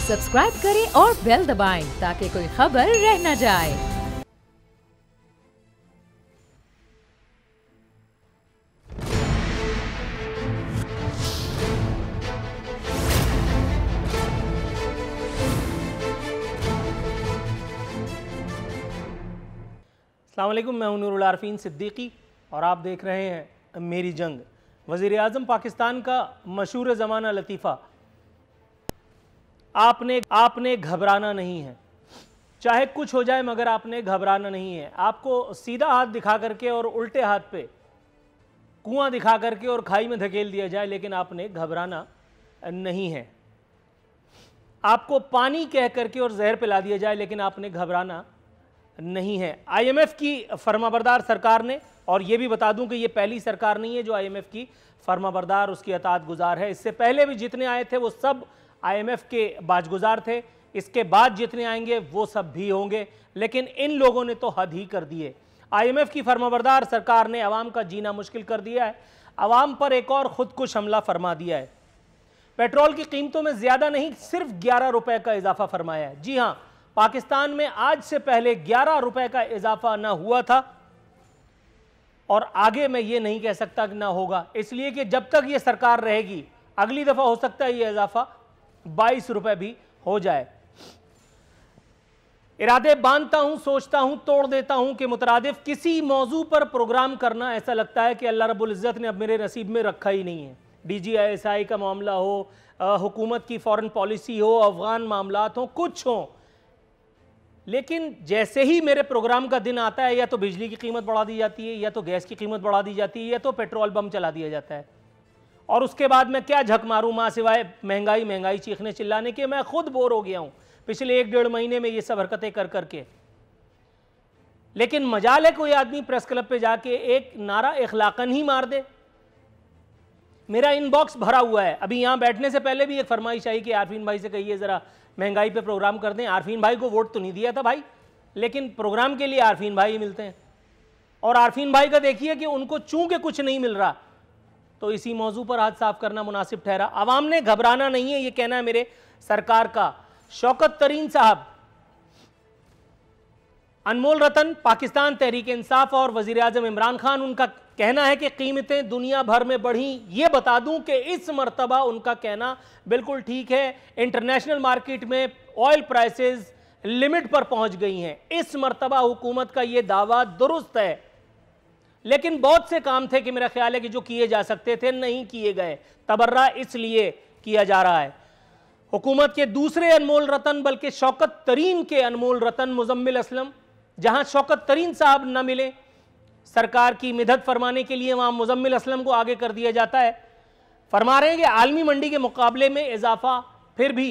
Subscribe करें और bell दबाएं ताकि कोई खबर रह न जाए। अस्सलाम वालेकुम, मैं हूं नूरुल आरफीन सिद्दीकी और आप देख रहे हैं मेरी जंग। वज़ीर आज़म पाकिस्तान का मशहूर ज़माना लतीफ़ा, आपने घबराना नहीं है, चाहे कुछ हो जाए मगर आपने घबराना नहीं है। आपको सीधा हाथ दिखा करके और उल्टे हाथ पे कुआं दिखा करके और खाई में धकेल दिया जाए, लेकिन आपने घबराना नहीं है। आपको पानी कह करके और जहर पिला दिया जाए, लेकिन आपने घबराना नहीं है। IMF की फरमाबरदार सरकार ने, और ये भी बता दूं कि ये पहली सरकार नहीं है जो IMF की फरमाबरदार, उसकी अताअत गुजार है। इससे पहले भी जितने आए थे वो सब IMF के बाजगुजार थे, इसके बाद जितने आएंगे वो सब भी होंगे, लेकिन इन लोगों ने तो हद ही कर दी है। IMF की फरमाबरदार सरकार ने आवाम का जीना मुश्किल कर दिया है, आवाम पर एक और खुदकुश हमला फरमा दिया है। पेट्रोल की कीमतों में ज़्यादा नहीं, सिर्फ 11 रुपए का इजाफा फरमाया है। जी हाँ, पाकिस्तान में आज से पहले 11 रुपए का इजाफा ना हुआ था और आगे मैं ये नहीं कह सकता कि ना होगा, इसलिए कि जब तक ये सरकार रहेगी अगली दफा हो सकता है ये इजाफा 22 रुपए भी हो जाए। इरादे बांधता हूं, सोचता हूं, तोड़ देता हूं कि मुतरादिफ किसी मौजू पर प्रोग्राम करना ऐसा लगता है कि अल्लाह रब्बुल इज़्ज़त ने अब मेरे नसीब में रखा ही नहीं है। DGISI का मामला हो, हुकूमत की फॉरेन पॉलिसी हो, अफगान मामलात हो, कुछ हो, लेकिन जैसे ही मेरे प्रोग्राम का दिन आता है या तो बिजली की कीमत बढ़ा दी जाती है, या तो गैस की कीमत बढ़ा दी जाती है, या तो पेट्रोल बम चला दिया जाता है। और उसके बाद मैं क्या झक मारूं मां सिवाय महंगाई महंगाई चीखने चिल्लाने के। मैं खुद बोर हो गया हूं पिछले 1-1.5 महीने में ये सब हरकतें कर करके। लेकिन मजाल है कोई आदमी प्रेस क्लब पे जाके एक नारा इखलाकन ही मार दे। मेरा इनबॉक्स भरा हुआ है। अभी यहां बैठने से पहले भी एक फरमाइश आई कि आरफीन भाई से कहिए जरा महंगाई पे प्रोग्राम कर दें। आरफीन भाई को वोट तो नहीं दिया था भाई, लेकिन प्रोग्राम के लिए आरफीन भाई ही मिलते हैं। और आरफीन भाई का देखिए कि उनको चूंकि कुछ नहीं मिल रहा तो इसी मौजू पर हाथ साफ करना मुनासिब ठहरा। आवाम ने घबराना नहीं है, ये कहना है मेरे सरकार का। शौकत तरीन साहब, अनमोल रतन, पाकिस्तान तहरीक इंसाफ और वजीर आजम इमरान खान, उनका कहना है कि कीमतें दुनिया भर में बढ़ी। ये बता दूं कि इस मर्तबा उनका कहना बिल्कुल ठीक है। इंटरनेशनल मार्केट में ऑयल प्राइसेस लिमिट पर पहुंच गई हैं। इस मर्तबा हुकूमत का ये दावा दुरुस्त है, लेकिन बहुत से काम थे कि मेरा ख्याल है कि जो किए जा सकते थे नहीं किए गए। तबर्रा इसलिए किया जा रहा है। हुकूमत के दूसरे अनमोल रतन, बल्कि शौकत तरीन के अनमोल रतन मुजम्मिल असलम, जहां शौकत तरीन साहब न मिले सरकार की मिदद फरमाने के लिए, वहां मुजम्मिल असलम को आगे कर दिया जाता है। फरमा रहे हैं कि आलमी मंडी के मुकाबले में इजाफा फिर भी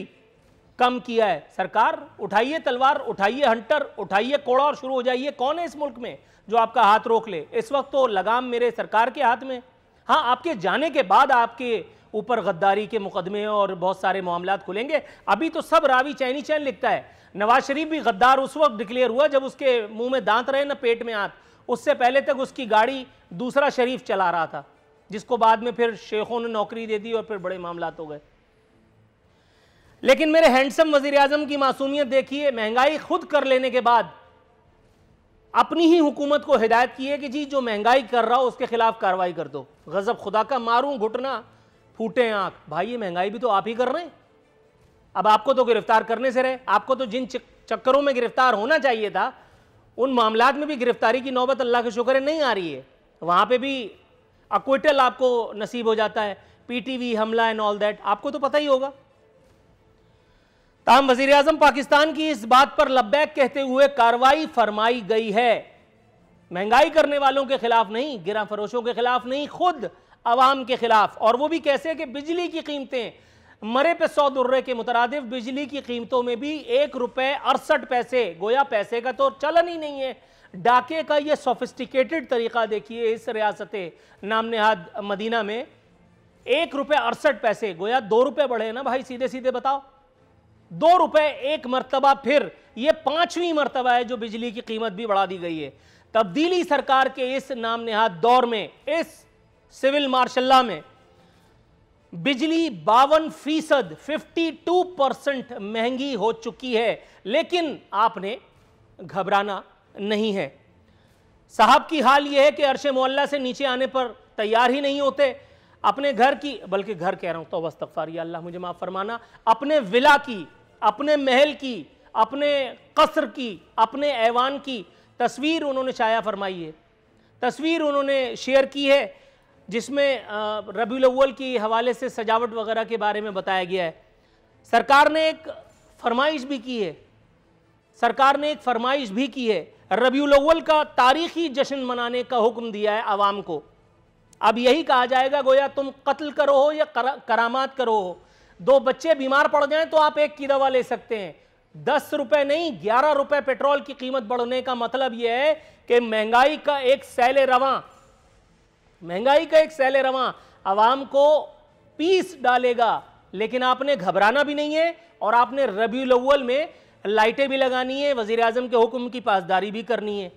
कम किया है। सरकार उठाइए तलवार, उठाइए हंटर, उठाइए कोड़ा और शुरू हो जाइए। कौन है इस मुल्क में जो आपका हाथ रोक ले? इस वक्त तो लगाम मेरे सरकार के हाथ में। हाँ, आपके जाने के बाद आपके ऊपर गद्दारी के मुकदमे और बहुत सारे मामलात खुलेंगे। अभी तो सब रावी चैनी चैन लिखता है। नवाज शरीफ भी गद्दार उस वक्त डिक्लेयर हुआ जब उसके मुंह में दांत रहे ना पेट में हाथ। उससे पहले तक उसकी गाड़ी दूसरा शरीफ चला रहा था, जिसको बाद में फिर शेखों ने नौकरी दे दी और फिर बड़े मामलात हो गए। लेकिन मेरे हैंडसम वजीर आजम की मासूमियत देखिए। महंगाई खुद कर लेने के बाद अपनी ही हुकूमत को हिदायत की है कि जी जो महंगाई कर रहा हो उसके खिलाफ कार्रवाई कर दो। गजब खुदा का, मारूं घुटना फूटे आंख। भाई ये महंगाई भी तो आप ही कर रहे हैं। अब आपको तो गिरफ्तार करने से रहे, आपको तो जिन चक्करों में गिरफ्तार होना चाहिए था उन मामलात में भी गिरफ्तारी की नौबत अल्लाह के शुक्र है नहीं आ रही है। वहां पे भी अक्विटल आपको नसीब हो जाता है। PTV हमला एंड ऑल दैट आपको तो पता ही होगा। ताहम वजीर आजम पाकिस्तान की इस बात पर लब्बैक कहते हुए कार्रवाई फरमाई गई है। महंगाई करने वालों के खिलाफ नहीं, गिरा फरोशों के खिलाफ नहीं, खुद अवाम के खिलाफ। और वो भी कैसे कि बिजली की कीमतें मरे पे 100 दुर्रे के मुतरादिफ बिजली की कीमतों में भी 1 रुपए 68 पैसे, गोया पैसे का तो चलन ही नहीं है। डाके का ये सोफिस्टिकेटेड तरीका देखिए। इस रियासत नामनेहाद मदीना में 1 रुपए 68 पैसे, गोया 2 रुपए बढ़े ना भाई, सीधे सीधे बताओ। 2 रुपए एक मरतबा, फिर ये 5वीं मरतबा है जो बिजली की कीमत भी बढ़ा दी गई है। तब्दीली सरकार के इस नामनेहाद दौर में, इस सिविल मार्शल्ला में बिजली 52%, 52% महंगी हो चुकी है, लेकिन आपने घबराना नहीं है। साहब की हाल यह है कि अर्शे मोहल्ला से नीचे आने पर तैयार ही नहीं होते। अपने घर की, बल्कि घर कह रहा हूं तो अस्तगफार, या अल्लाह मुझे माफ फरमाना, अपने विला की, अपने महल की, अपने कसर की, अपने ऐवान की तस्वीर उन्होंने शाया फरमाई है, तस्वीर उन्होंने शेयर की है, जिसमें रबीउल अव्वल की हवाले से सजावट वगैरह के बारे में बताया गया है। सरकार ने एक फरमाइश भी की है, सरकार ने एक फरमाइश भी की है, रबीउल अव्वल का तारीखी जश्न मनाने का हुक्म दिया है आवाम को। अब यही कहा जाएगा गोया तुम कत्ल करो हो या करामात करो हो, 2 बच्चे बीमार पड़ जाएं तो आप एक की दवा ले सकते हैं। 10 रुपए नहीं 11 रुपए पेट्रोल की कीमत बढ़ने का मतलब यह है कि महंगाई का एक सैले रवां, महंगाई का एक सैले रवां आवाम को पीस डालेगा। लेकिन आपने घबराना भी नहीं है और आपने रबीउल अव्वल में लाइटें भी लगानी है, वजीर आजम के हुक्म की पासदारी भी करनी है,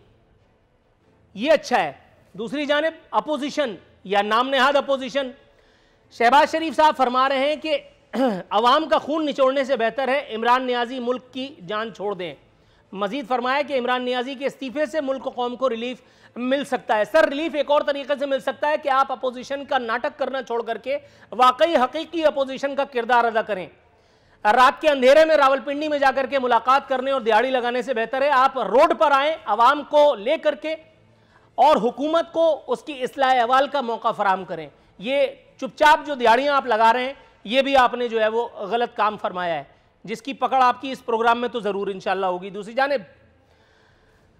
ये अच्छा है। दूसरी जानिब अपोजिशन या नाम नेहाद अपोजिशन, शहबाज शरीफ साहब फरमा रहे हैं कि अवाम का खून निचोड़ने से बेहतर है इमरान नियाजी मुल्क की जान छोड़ दें। मजीद फरमाया कि इमरान नियाजी के इस्तीफे से मुल्क कौम को रिलीफ मिल सकता है। सर, रिलीफ एक और तरीके से मिल सकता है कि आप अपोजिशन का नाटक करना छोड़ करके वाकई हकीकी अपोजिशन का किरदार अदा करें। रात के अंधेरे में रावलपिंडी में जाकर के मुलाकात करने और दिहाड़ी लगाने से बेहतर है आप रोड पर आएं, अवाम को लेकर के, और हुकूमत को उसकी इस्लाह अहवाल का मौका फराहम करें। ये चुपचाप जो दिहाड़ियां आप लगा रहे हैं, ये भी आपने जो है वो गलत काम फरमाया है, जिसकी पकड़ आपकी इस प्रोग्राम में तो जरूर इंशाल्लाह होगी। दूसरी जानिब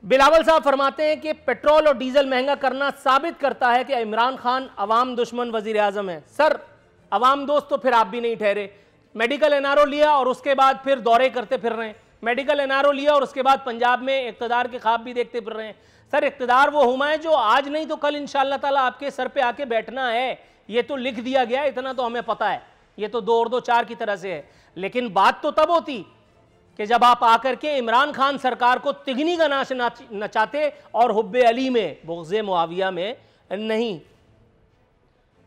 बिलावल साहब फरमाते हैं कि पेट्रोल और डीजल महंगा करना साबित करता है कि इमरान खान अवाम दुश्मन वजीर आजम है। सर, अवाम दोस्त तो फिर आप भी नहीं ठहरे। मेडिकल एनआरओ लिया और उसके बाद फिर दौरे करते फिर रहे हैं, मेडिकल एनआरओ लिया और उसके बाद पंजाब में इक़्तिदार के ख्वाब भी देखते फिर रहे हैं। सर, इक़्तिदार वो हुमा है जो आज नहीं तो कल इंशाअल्लाह ताला आपके सर पे आके बैठना है, ये तो लिख दिया गया, इतना तो हमें पता है, ये तो 2 और 2 4 की तरह से है। लेकिन बात तो तब होती कि जब आप आकर के इमरान खान सरकार को तिगनी का नाच नचाते और हुब्बे अली में, बुग़्ज़े मुआविया में नहीं।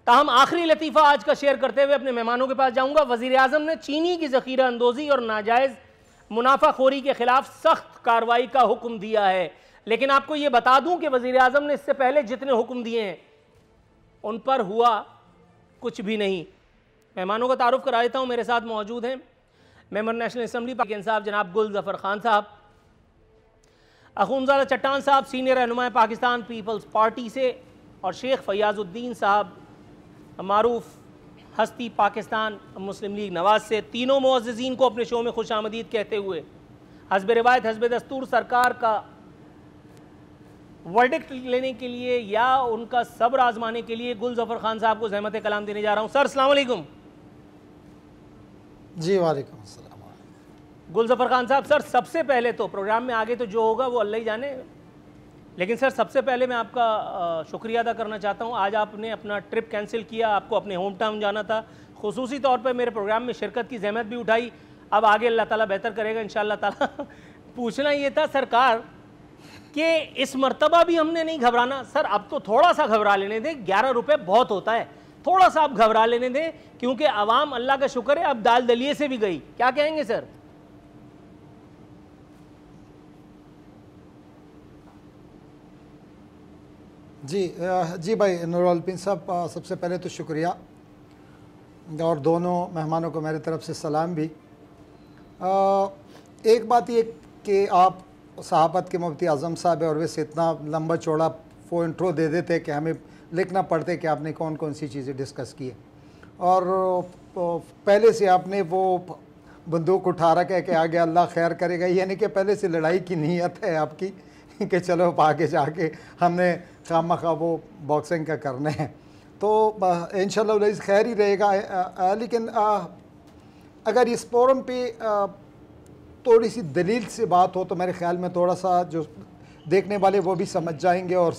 ताहम आखिरी लतीफ़ा आज का शेयर करते हुए अपने मेहमानों के पास जाऊंगा। वज़ीर आज़म ने चीनी की ज़ख़ीरा अंदोज़ी और नाजायज़ मुनाफाखोरी के खिलाफ सख्त कार्रवाई का हुक्म दिया है। लेकिन आपको ये बता दूं कि वज़ीर आज़म ने इससे पहले जितने हुक्म दिए हैं उन पर हुआ कुछ भी नहीं। मेहमानों का तारुफ करा देता हूँ। मेरे साथ मौजूद हैं मेंबर नेशनल असम्बली पाकिस्तान साहब जनाब गुल ज़फ़र खान साहब, अख़ुंज़ादा चट्टान साहब सीनियर रहनुमा पाकिस्तान पीपल्स पार्टी से, और शेख फ़याज़ुद्दीन साहब मारूफ हस्ती पाकिस्तान मुस्लिम लीग नवाज से। तीनों मुअज़्ज़िज़ीन को अपने शो में खुश आमदीद कहते हुए हस्ब रिवायत हस्ब दस्तूर सरकार का वर्डिक्ट लेने के लिए या उनका सब्र आजमाने के लिए गुल ज़फ़र खान साहब को ज़हमत कलाम देने जा रहा हूँ। सर, अस्सलाम वालेकुम। जी वालेकुम अस्सलाम। गुल ज़फ़र खान साहब, सर सबसे पहले तो प्रोग्राम में आगे तो जो होगा वो अल्लाह ही जाने, लेकिन सर सबसे पहले मैं आपका शुक्रिया अदा करना चाहता हूँ। आज आपने अपना ट्रिप कैंसिल किया, आपको अपने होम टाउन जाना था, खुसूसी तौर पर मेरे प्रोग्राम में शिरकत की ज़हमत भी उठाई। अब आगे अल्लाह ताला बेहतर करेगा इंशाअल्लाह ताला। पूछना ये था सरकार कि इस मर्तबा भी हमने नहीं घबराना। सर, अब तो थोड़ा सा घबरा लेने दें, 11 रुपये बहुत होता है, थोड़ा सा आप घबरा लेने दें, क्योंकि आवाम अल्लाह का शुक्र है अब दाल दलिए से भी गई। क्या कहेंगे सर? जी भाई नूरुल साहब, सबसे पहले तो शुक्रिया और दोनों मेहमानों को मेरी तरफ से सलाम भी। एक बात ये कि आप सहाबत के मुफ्ती आज़म साहब है और वैसे इतना लंबा चौड़ा वो इंट्रो दे देते कि हमें लिखना पड़ते कि आपने कौन कौन सी चीज़ें डिस्कस की है, और पहले से आपने वो बंदूक उठा रखा है कि आगे अल्लाह खैर करेगा, यानी कि पहले से लड़ाई की नीयत है आपकी कि चलो आगे जाके हमने खामखा वो बॉक्सिंग का करना है, तो इंशाअल्लाह खैर ही रहेगा। लेकिन अगर इस फोरम पे थोड़ी सी दलील से बात हो तो मेरे ख़्याल में थोड़ा सा जो देखने वाले वो भी समझ जाएंगे और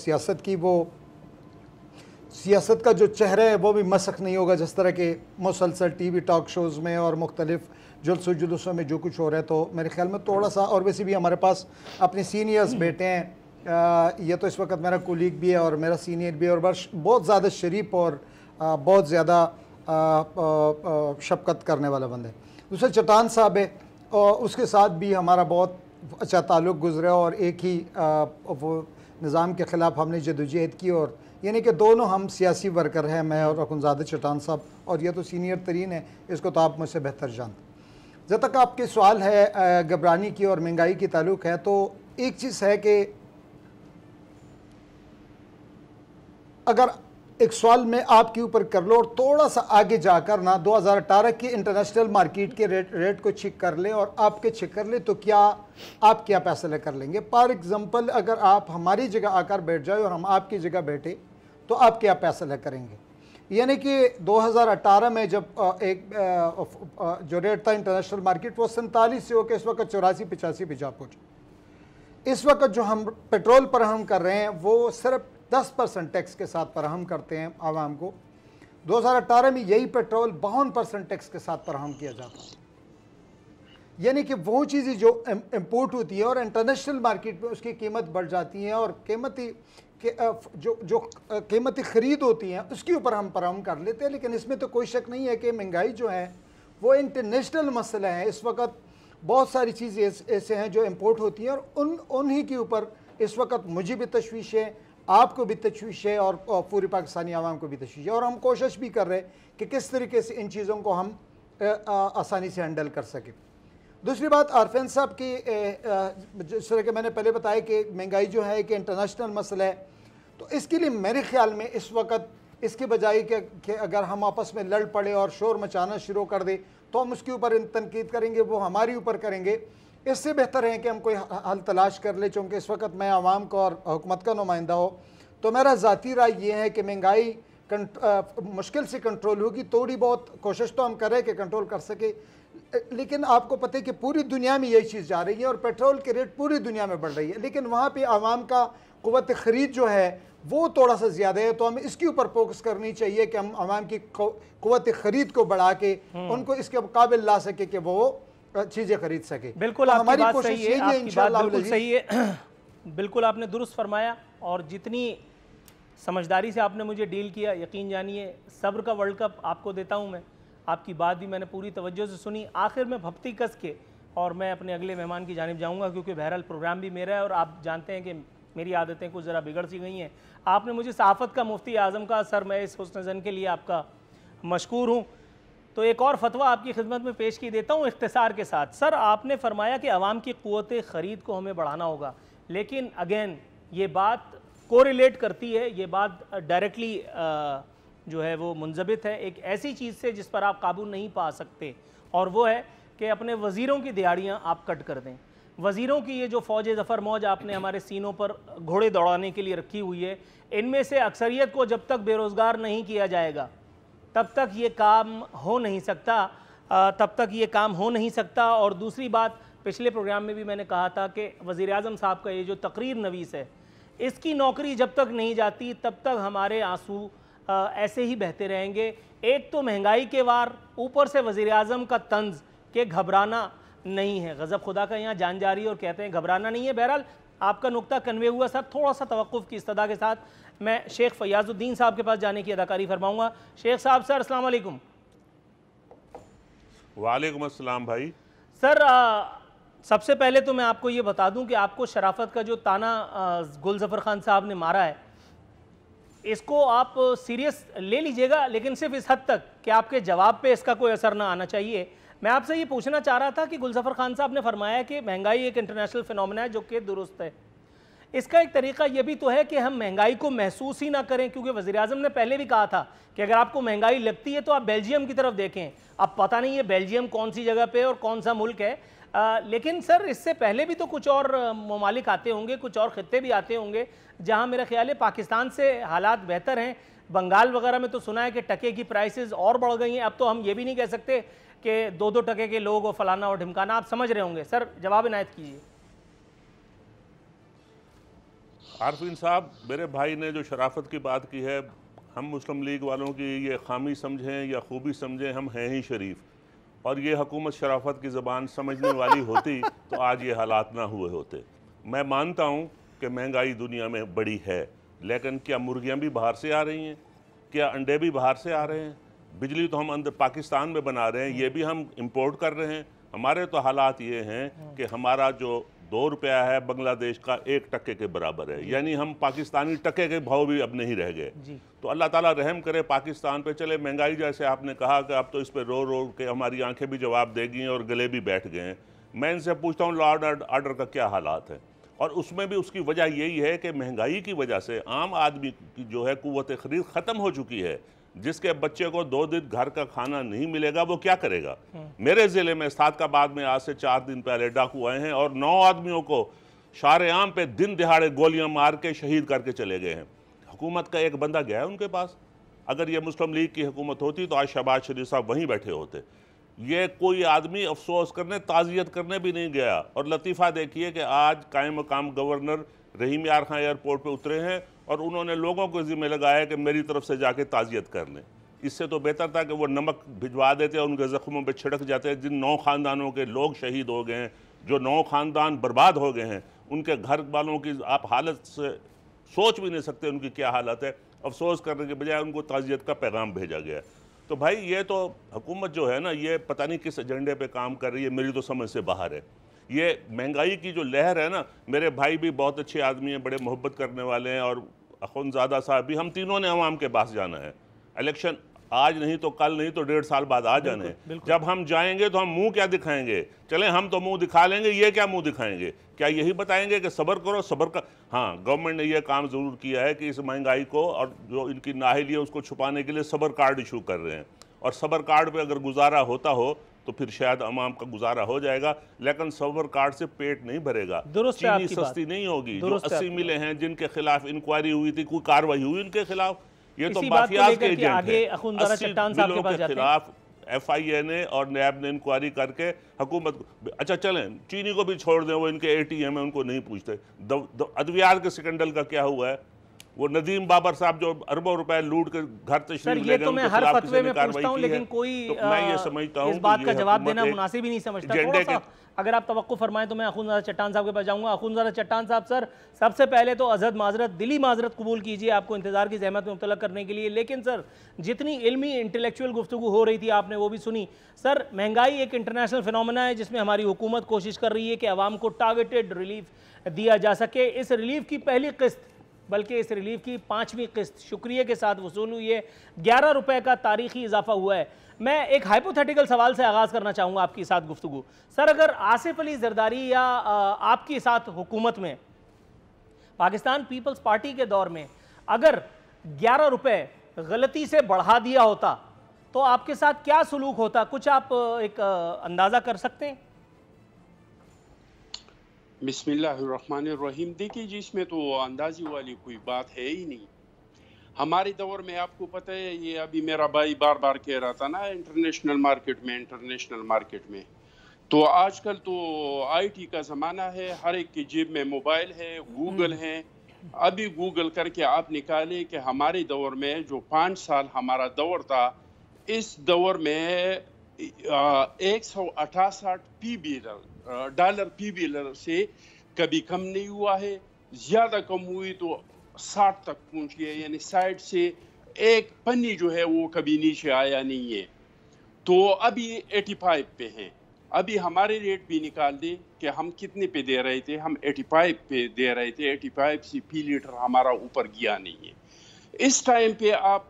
सियासत का जो चेहरा है वो भी मसक नहीं होगा, जिस तरह के मुसलसल टीवी टॉक शोज़ में और मुख्तलिफ़ जुलूस जुलूसों में जो कुछ हो रहा है। तो मेरे ख्याल में थोड़ा सा, और वैसे भी हमारे पास अपने सीनियर्स बैठे हैं, ये तो इस वक्त मेरा कोलीग भी है और मेरा सीनियर भी है और बस बहुत ज़्यादा शरीफ और बहुत ज़्यादा शफकत करने वाला बंदा है। दूसरा चट्टान साहब है, और उसके साथ भी हमारा बहुत अच्छा ताल्लुक़ गुजरा और एक ही वो निज़ाम के ख़िलाफ़ हमने जदोजहद की, और यानी कि दोनों हम सियासी वर्कर हैं, मैं और अखुनज़ादा चट्टान साहब, और ये तो सीनियर तरीन है, इसको तो आप मुझसे बेहतर जानते। जब तक आपके सवाल है घबराने की और महंगाई की ताल्लुक़ है, तो एक चीज़ है कि अगर एक सवाल मैं आपके ऊपर कर लो और थोड़ा सा आगे जाकर ना 2018 की इंटरनेशनल मार्केट के रेट को चेक कर ले और आपके चेक कर ले, तो क्या आप क्या फैसला कर लेंगे? फॉर एग्जांपल, अगर आप हमारी जगह आकर बैठ जाए और हम आपकी जगह बैठे, तो आप क्या फैसला करेंगे? यानी कि 2018 में जब जो रेट था इंटरनेशनल मार्केट, वो 47 से होकर इस वक्त 84-85 पे जा पहुँचा। इस वक्त जो हम पेट्रोल पर हम कर रहे हैं, वो सिर्फ 10% टैक्स के साथ फराहम करते हैं आवाम को। 2018 में यही पेट्रोल 52% टैक्स के साथ फराहम किया जाता है। यानी कि वो चीज़ें जो इम्पोर्ट होती है और इंटरनेशनल मार्केट में उसकी कीमत बढ़ जाती है, और जो कीमती ख़रीद होती हैं उसके ऊपर हम फराहम कर लेते हैं। लेकिन इसमें तो कोई शक नहीं है कि महंगाई जो है वो इंटरनेशनल मसला है। इस वक्त बहुत सारी चीज़ें ऐसे हैं जो इम्पोर्ट होती हैं, और उन्हीं के ऊपर इस वक्त मुझे भी तशवीश है, आपको भी तशवीश है, और पूरी पाकिस्तानी आवाम को भी तशवीश है। और हम कोशिश भी कर रहे हैं कि किस तरीके से इन चीज़ों को हम आसानी से हैंडल कर सकें। दूसरी बात, आरफन साहब की, जिस तरह के मैंने पहले बताया कि महंगाई जो है कि इंटरनेशनल मसला है, तो इसके लिए मेरे ख्याल में इस वक्त इसके बजाय कि अगर हम आपस में लड़ पड़े और शोर मचाना शुरू कर दें, तो हम उसके ऊपर तनकीद करेंगे, वो हमारे ऊपर करेंगे। इससे बेहतर है कि हम कोई हल तलाश कर ले। चूँकि इस वक्त मैं आवाम का और हुकूमत का नुमाइंदा हो, तो मेरा ज़ाती राय ये है कि महंगाई मुश्किल से कंट्रोल होगी। थोड़ी बहुत कोशिश तो हम करें कि कंट्रोल कर सके, लेकिन आपको पता है कि पूरी दुनिया में यही चीज़ जा रही है और पेट्रोल के रेट पूरी दुनिया में बढ़ रही है, लेकिन वहाँ पे आवाम का क़ुव्वत ख़रीद जो है वो थोड़ा सा ज़्यादा है। तो हमें इसके ऊपर फोकस करनी चाहिए कि हम आवाम की क़ुव्वत ख़रीद को बढ़ा के उनको इसके काबिल ला सके कि वो चीज़ें खरीद सके। बिल्कुल, तो आपकी हमारी बात कोशिश सही है, यही है आपकी बात इंशाअल्लाह बिल्कुल सही है। बिल्कुल आपने दुरुस्त फरमाया, और जितनी समझदारी से आपने मुझे डील किया, यकीन जानिए सब्र का वर्ल्ड कप आपको देता हूं मैं। आपकी बात भी मैंने पूरी तवज्जो से सुनी। आखिर में भपती कस के और मैं अपने अगले मेहमान की जानिब जाऊंगा, क्योंकि बहरहाल प्रोग्राम भी मेरा है और आप जानते हैं कि मेरी आदतें कुछ ज़रा बिगड़ सी गई हैं। आपने मुझे सहाफ़त का मुफ्ती आज़म कहा, सर मैं इस हुस्न ज़न के लिए आपका मशकूर हूँ। तो एक और फतवा आपकी खिदमत में पेश की देता हूँ इख्तिसार के साथ। सर आपने फरमाया कि आवाम की क़ुव्वत ख़रीद को हमें बढ़ाना होगा, लेकिन अगेन ये बात कोरिलेट करती है, ये बात डायरेक्टली जो है वो मुंज़बित है एक ऐसी चीज़ से जिस पर आप काबू नहीं पा सकते, और वो है कि अपने वज़ीरों की दिहाड़ियाँ आप कट कर दें। वज़ीरों की ये जो फ़ौज ज़फ़र मौज आपने हमारे सीनों पर घोड़े दौड़ाने के लिए रखी हुई है, इनमें से अक्सरियत को जब तक बेरोज़गार नहीं किया जाएगा तब तक ये काम हो नहीं सकता, और दूसरी बात, पिछले प्रोग्राम में भी मैंने कहा था कि वज़ीर-ए-आज़म साहब का ये जो तकरीर नवीस है, इसकी नौकरी जब तक नहीं जाती तब तक हमारे आंसू ऐसे ही बहते रहेंगे। एक तो महंगाई के वार, ऊपर से वज़ीर-ए-आज़म का तंज़ कि घबराना नहीं है। गज़ब खुदा का यहाँ जान जा रही है और कहते हैं घबराना नहीं है। बहरहाल आपका नुक्ता कन्वे हुआ सर। थोड़ा सा तवक्कुफ़ की इस्तदा के साथ मैं शेख फ़याज़ुद्दीन साहब के पास जाने की अदाकारी फरमाऊँगा। शेख साहब, सर अस्सलाम वालेकुम। वालेकुम अस्सलाम भाई। सर सबसे पहले तो मैं आपको ये बता दूं कि आपको शराफत का जो ताना गुल ज़फ़र खान साहब ने मारा है, इसको आप सीरियस ले लीजिएगा, लेकिन सिर्फ इस हद तक कि आपके जवाब पे इसका कोई असर ना आना चाहिए। मैं आपसे ये पूछना चाह रहा था कि गुल ज़फ़र खान साहब ने फरमाया कि महंगाई एक इंटरनेशनल फिनोमेना है, जो कि दुरुस्त है। इसका एक तरीका ये भी तो है कि हम महंगाई को महसूस ही ना करें, क्योंकि वज़ीर-ए-आज़म ने पहले भी कहा था कि अगर आपको महंगाई लगती है तो आप बेल्जियम की तरफ देखें। अब पता नहीं है बेल्जियम कौन सी जगह पे और कौन सा मुल्क है, लेकिन सर इससे पहले भी तो कुछ और ममालिक आते होंगे, कुछ और ख़ित्ते भी आते होंगे जहाँ मेरा ख्याल है पाकिस्तान से हालात बेहतर हैं। बंगाल वगैरह में तो सुना है कि टके की प्राइसेस और बढ़ गई हैं। अब तो हम ये भी नहीं कह सकते कि 2-2 टके के लोग और फलाना और ढिमकाना, आप समझ रहे होंगे। सर जवाब इनायत कीजिए। आरफीन साहब, मेरे भाई ने जो शराफत की बात की है, हम मुस्लिम लीग वालों की ये खामी समझें या खूबी समझें, हम हैं ही शरीफ, और ये हुकूमत शराफत की ज़बान समझने वाली होती तो आज ये हालात ना हुए होते। मैं मानता हूँ कि महंगाई दुनिया में बड़ी है, लेकिन क्या मुर्गियाँ भी बाहर से आ रही हैं? क्या अंडे भी बाहर से आ रहे हैं? बिजली तो हम अंदर पाकिस्तान में बना रहे हैं, ये भी हम इंपोर्ट कर रहे हैं। हमारे तो हालात ये हैं कि हमारा जो 2 रुपया है बांग्लादेश का 1 टके के बराबर है, यानी हम पाकिस्तानी टके के भाव भी अब नहीं रह गए। तो अल्लाह ताला रहम करे पाकिस्तान पे। चले महंगाई जैसे आपने कहा कि अब तो इस पर रो रो के हमारी आंखें भी जवाब देगी और गले भी बैठ गए हैं। मैं इनसे पूछता हूँ लॉ एंड ऑर्डर का क्या हालात है, और उसमें भी उसकी वजह यही है कि महंगाई की वजह से आम आदमी की जो है कुव्वत खरीद ख़त्म हो चुकी है। जिसके बच्चे को 2 दिन घर का खाना नहीं मिलेगा वो क्या करेगा। मेरे ज़िले में सादकाबाद में आज से 4 दिन पहले डाकू आए हैं और 9 आदमियों को शारे-आम पे दिन दिहाड़े गोलियां मार के शहीद करके चले गए हैं। हुकूमत का एक बंदा गया है उनके पास। अगर ये मुस्लिम लीग की हुकूमत होती तो आज शहबाज शरीफ साहब वहीं बैठे होते। ये कोई आदमी अफसोस करने, ताज़ियत करने भी नहीं गया। और लतीफ़ा देखिए कि आज कायम मकाम गवर्नर रहीम यार खां एयरपोर्ट पे उतरे हैं और उन्होंने लोगों को ज़िम्मे लगाया कि मेरी तरफ से जाके ताज़ियत कर लें। इससे तो बेहतर था कि वो नमक भिजवा देते और उनके ज़ख्मों पे छिड़क जाते। जिन 9 ख़ानदानों के लोग शहीद हो गए हैं, जो 9 ख़ानदान बर्बाद हो गए हैं, उनके घर वालों की आप हालत से सोच भी नहीं सकते उनकी क्या हालत है। अफसोस करने के बजाय उनको ताज़ियत का पैगाम भेजा गया। तो भाई ये तो हुकूमत जो है ना, ये पता नहीं किस एजेंडे पे काम कर रही है, मेरी तो समझ से बाहर है। ये महंगाई की जो लहर है ना, मेरे भाई भी बहुत अच्छे आदमी हैं, बड़े मोहब्बत करने वाले हैं, और अखुनज़ादा साहब भी, हम तीनों ने अवाम के पास जाना है। इलेक्शन आज नहीं तो कल नहीं तो 1.5 साल बाद आ जाने हैं। जब हम जाएंगे तो हम मुंह क्या दिखाएंगे? चलें हम तो मुंह दिखा लेंगे, ये क्या मुंह दिखाएंगे? क्या यही बताएंगे कि सब्र करो, सब्र का? हाँ, गवर्नमेंट ने यह काम ज़रूर किया है कि इस महंगाई को और जो इनकी नाअहली है उसको छुपाने के लिए सब्र कार्ड इशू कर रहे हैं। और सब्र कार्ड पे अगर गुजारा होता हो तो फिर शायद अवाम का गुजारा हो जाएगा, लेकिन सब्र कार्ड से पेट नहीं भरेगा। चीनी सस्ती नहीं होगी। जो 80 मिले हैं जिनके खिलाफ इंक्वायरी हुई थी, कोई कार्रवाई हुई उनके खिलाफ? ये तो माफियाज के एजेंट हैं। 80 बिलों के खिलाफ FIA ने और नैब ने इंक्वायरी करके हुकूमत को, अच्छा चलें चीनी को भी छोड़ दें, वो इनके ATM है उनको नहीं पूछते। अद्वियात के स्कैंडल का क्या हुआ है? वो नदीम बाबर साहब जो अरबों रुपए लूट के घर तशरीफ ले गए, उनके खिलाफ किसी ने कार्रवाई की है? लेकिन कोई तो मैं ये समझता हूँ इस बात का जवाब देना मुनासिब ही नहीं समझता। अगर आप तवक्कुफ फरमाएं तो मैं अखुनज़ादा चट्टान साहब के पास जाऊंगा। अखुनज़ादा चट्टान साहब, सर सबसे पहले तो अज़हद माजरत, दिली माजरत कबूल कीजिए आपको इंतज़ार की ज़हमत में मुब्तला करने के लिए। लेकिन सर जितनी इल्मी इंटेलेक्चुअल गुफ्तगू हो रही थी आपने वो भी सुनी। सर महंगाई एक इंटरनेशनल फिनोमेना है जिसमें हमारी हुकूमत कोशिश कर रही है कि आवाम को टारगेटेड रिलीफ दिया जा सके। इस रिलीफ की पहली किस्त, बल्कि इस रिलीफ की 5वीं किस्त शुक्रिया के साथ वसूल हुई है। 11 रुपए का तारीखी इजाफा हुआ है। मैं एक हाइपोथेटिकल सवाल से आगाज़ करना चाहूँगा आपकी साथ गुफ्तगू। सर अगर आसिफ अली जरदारी या आपकी साथ हुकूमत में पाकिस्तान पीपल्स पार्टी के दौर में अगर 11 रुपए गलती से बढ़ा दिया होता तो आपके साथ क्या सलूक होता? कुछ आप एक अंदाज़ा कर सकते हैं? बिस्मिल्लाहिर्रहमानिर्रहीम। देखिए जी, इसमें तो अंदाजी वाली कोई बात है ही नहीं। हमारे दौर में आपको पता है, ये अभी मेरा भाई बार बार कह रहा था ना, इंटरनेशनल मार्केट में तो आजकल तो IT का ज़माना है, हर एक की जेब में मोबाइल है, गूगल है। अभी गूगल करके आप निकाले कि हमारे दौर में जो 5 साल हमारा दौर था, इस दौर में 168 डॉलर PBL से कभी कम नहीं हुआ है। ज़्यादा कम हुई तो 60 तक पहुंच गया, यानी 60 से एक पन्नी जो है वो कभी नीचे आया नहीं है। तो अभी 85 पे हैं। अभी हमारे रेट भी निकाल दे कि हम कितने पे दे रहे थे, हम 85 पे दे रहे थे। 85 से फी लीटर हमारा ऊपर गया नहीं है। इस टाइम पे आप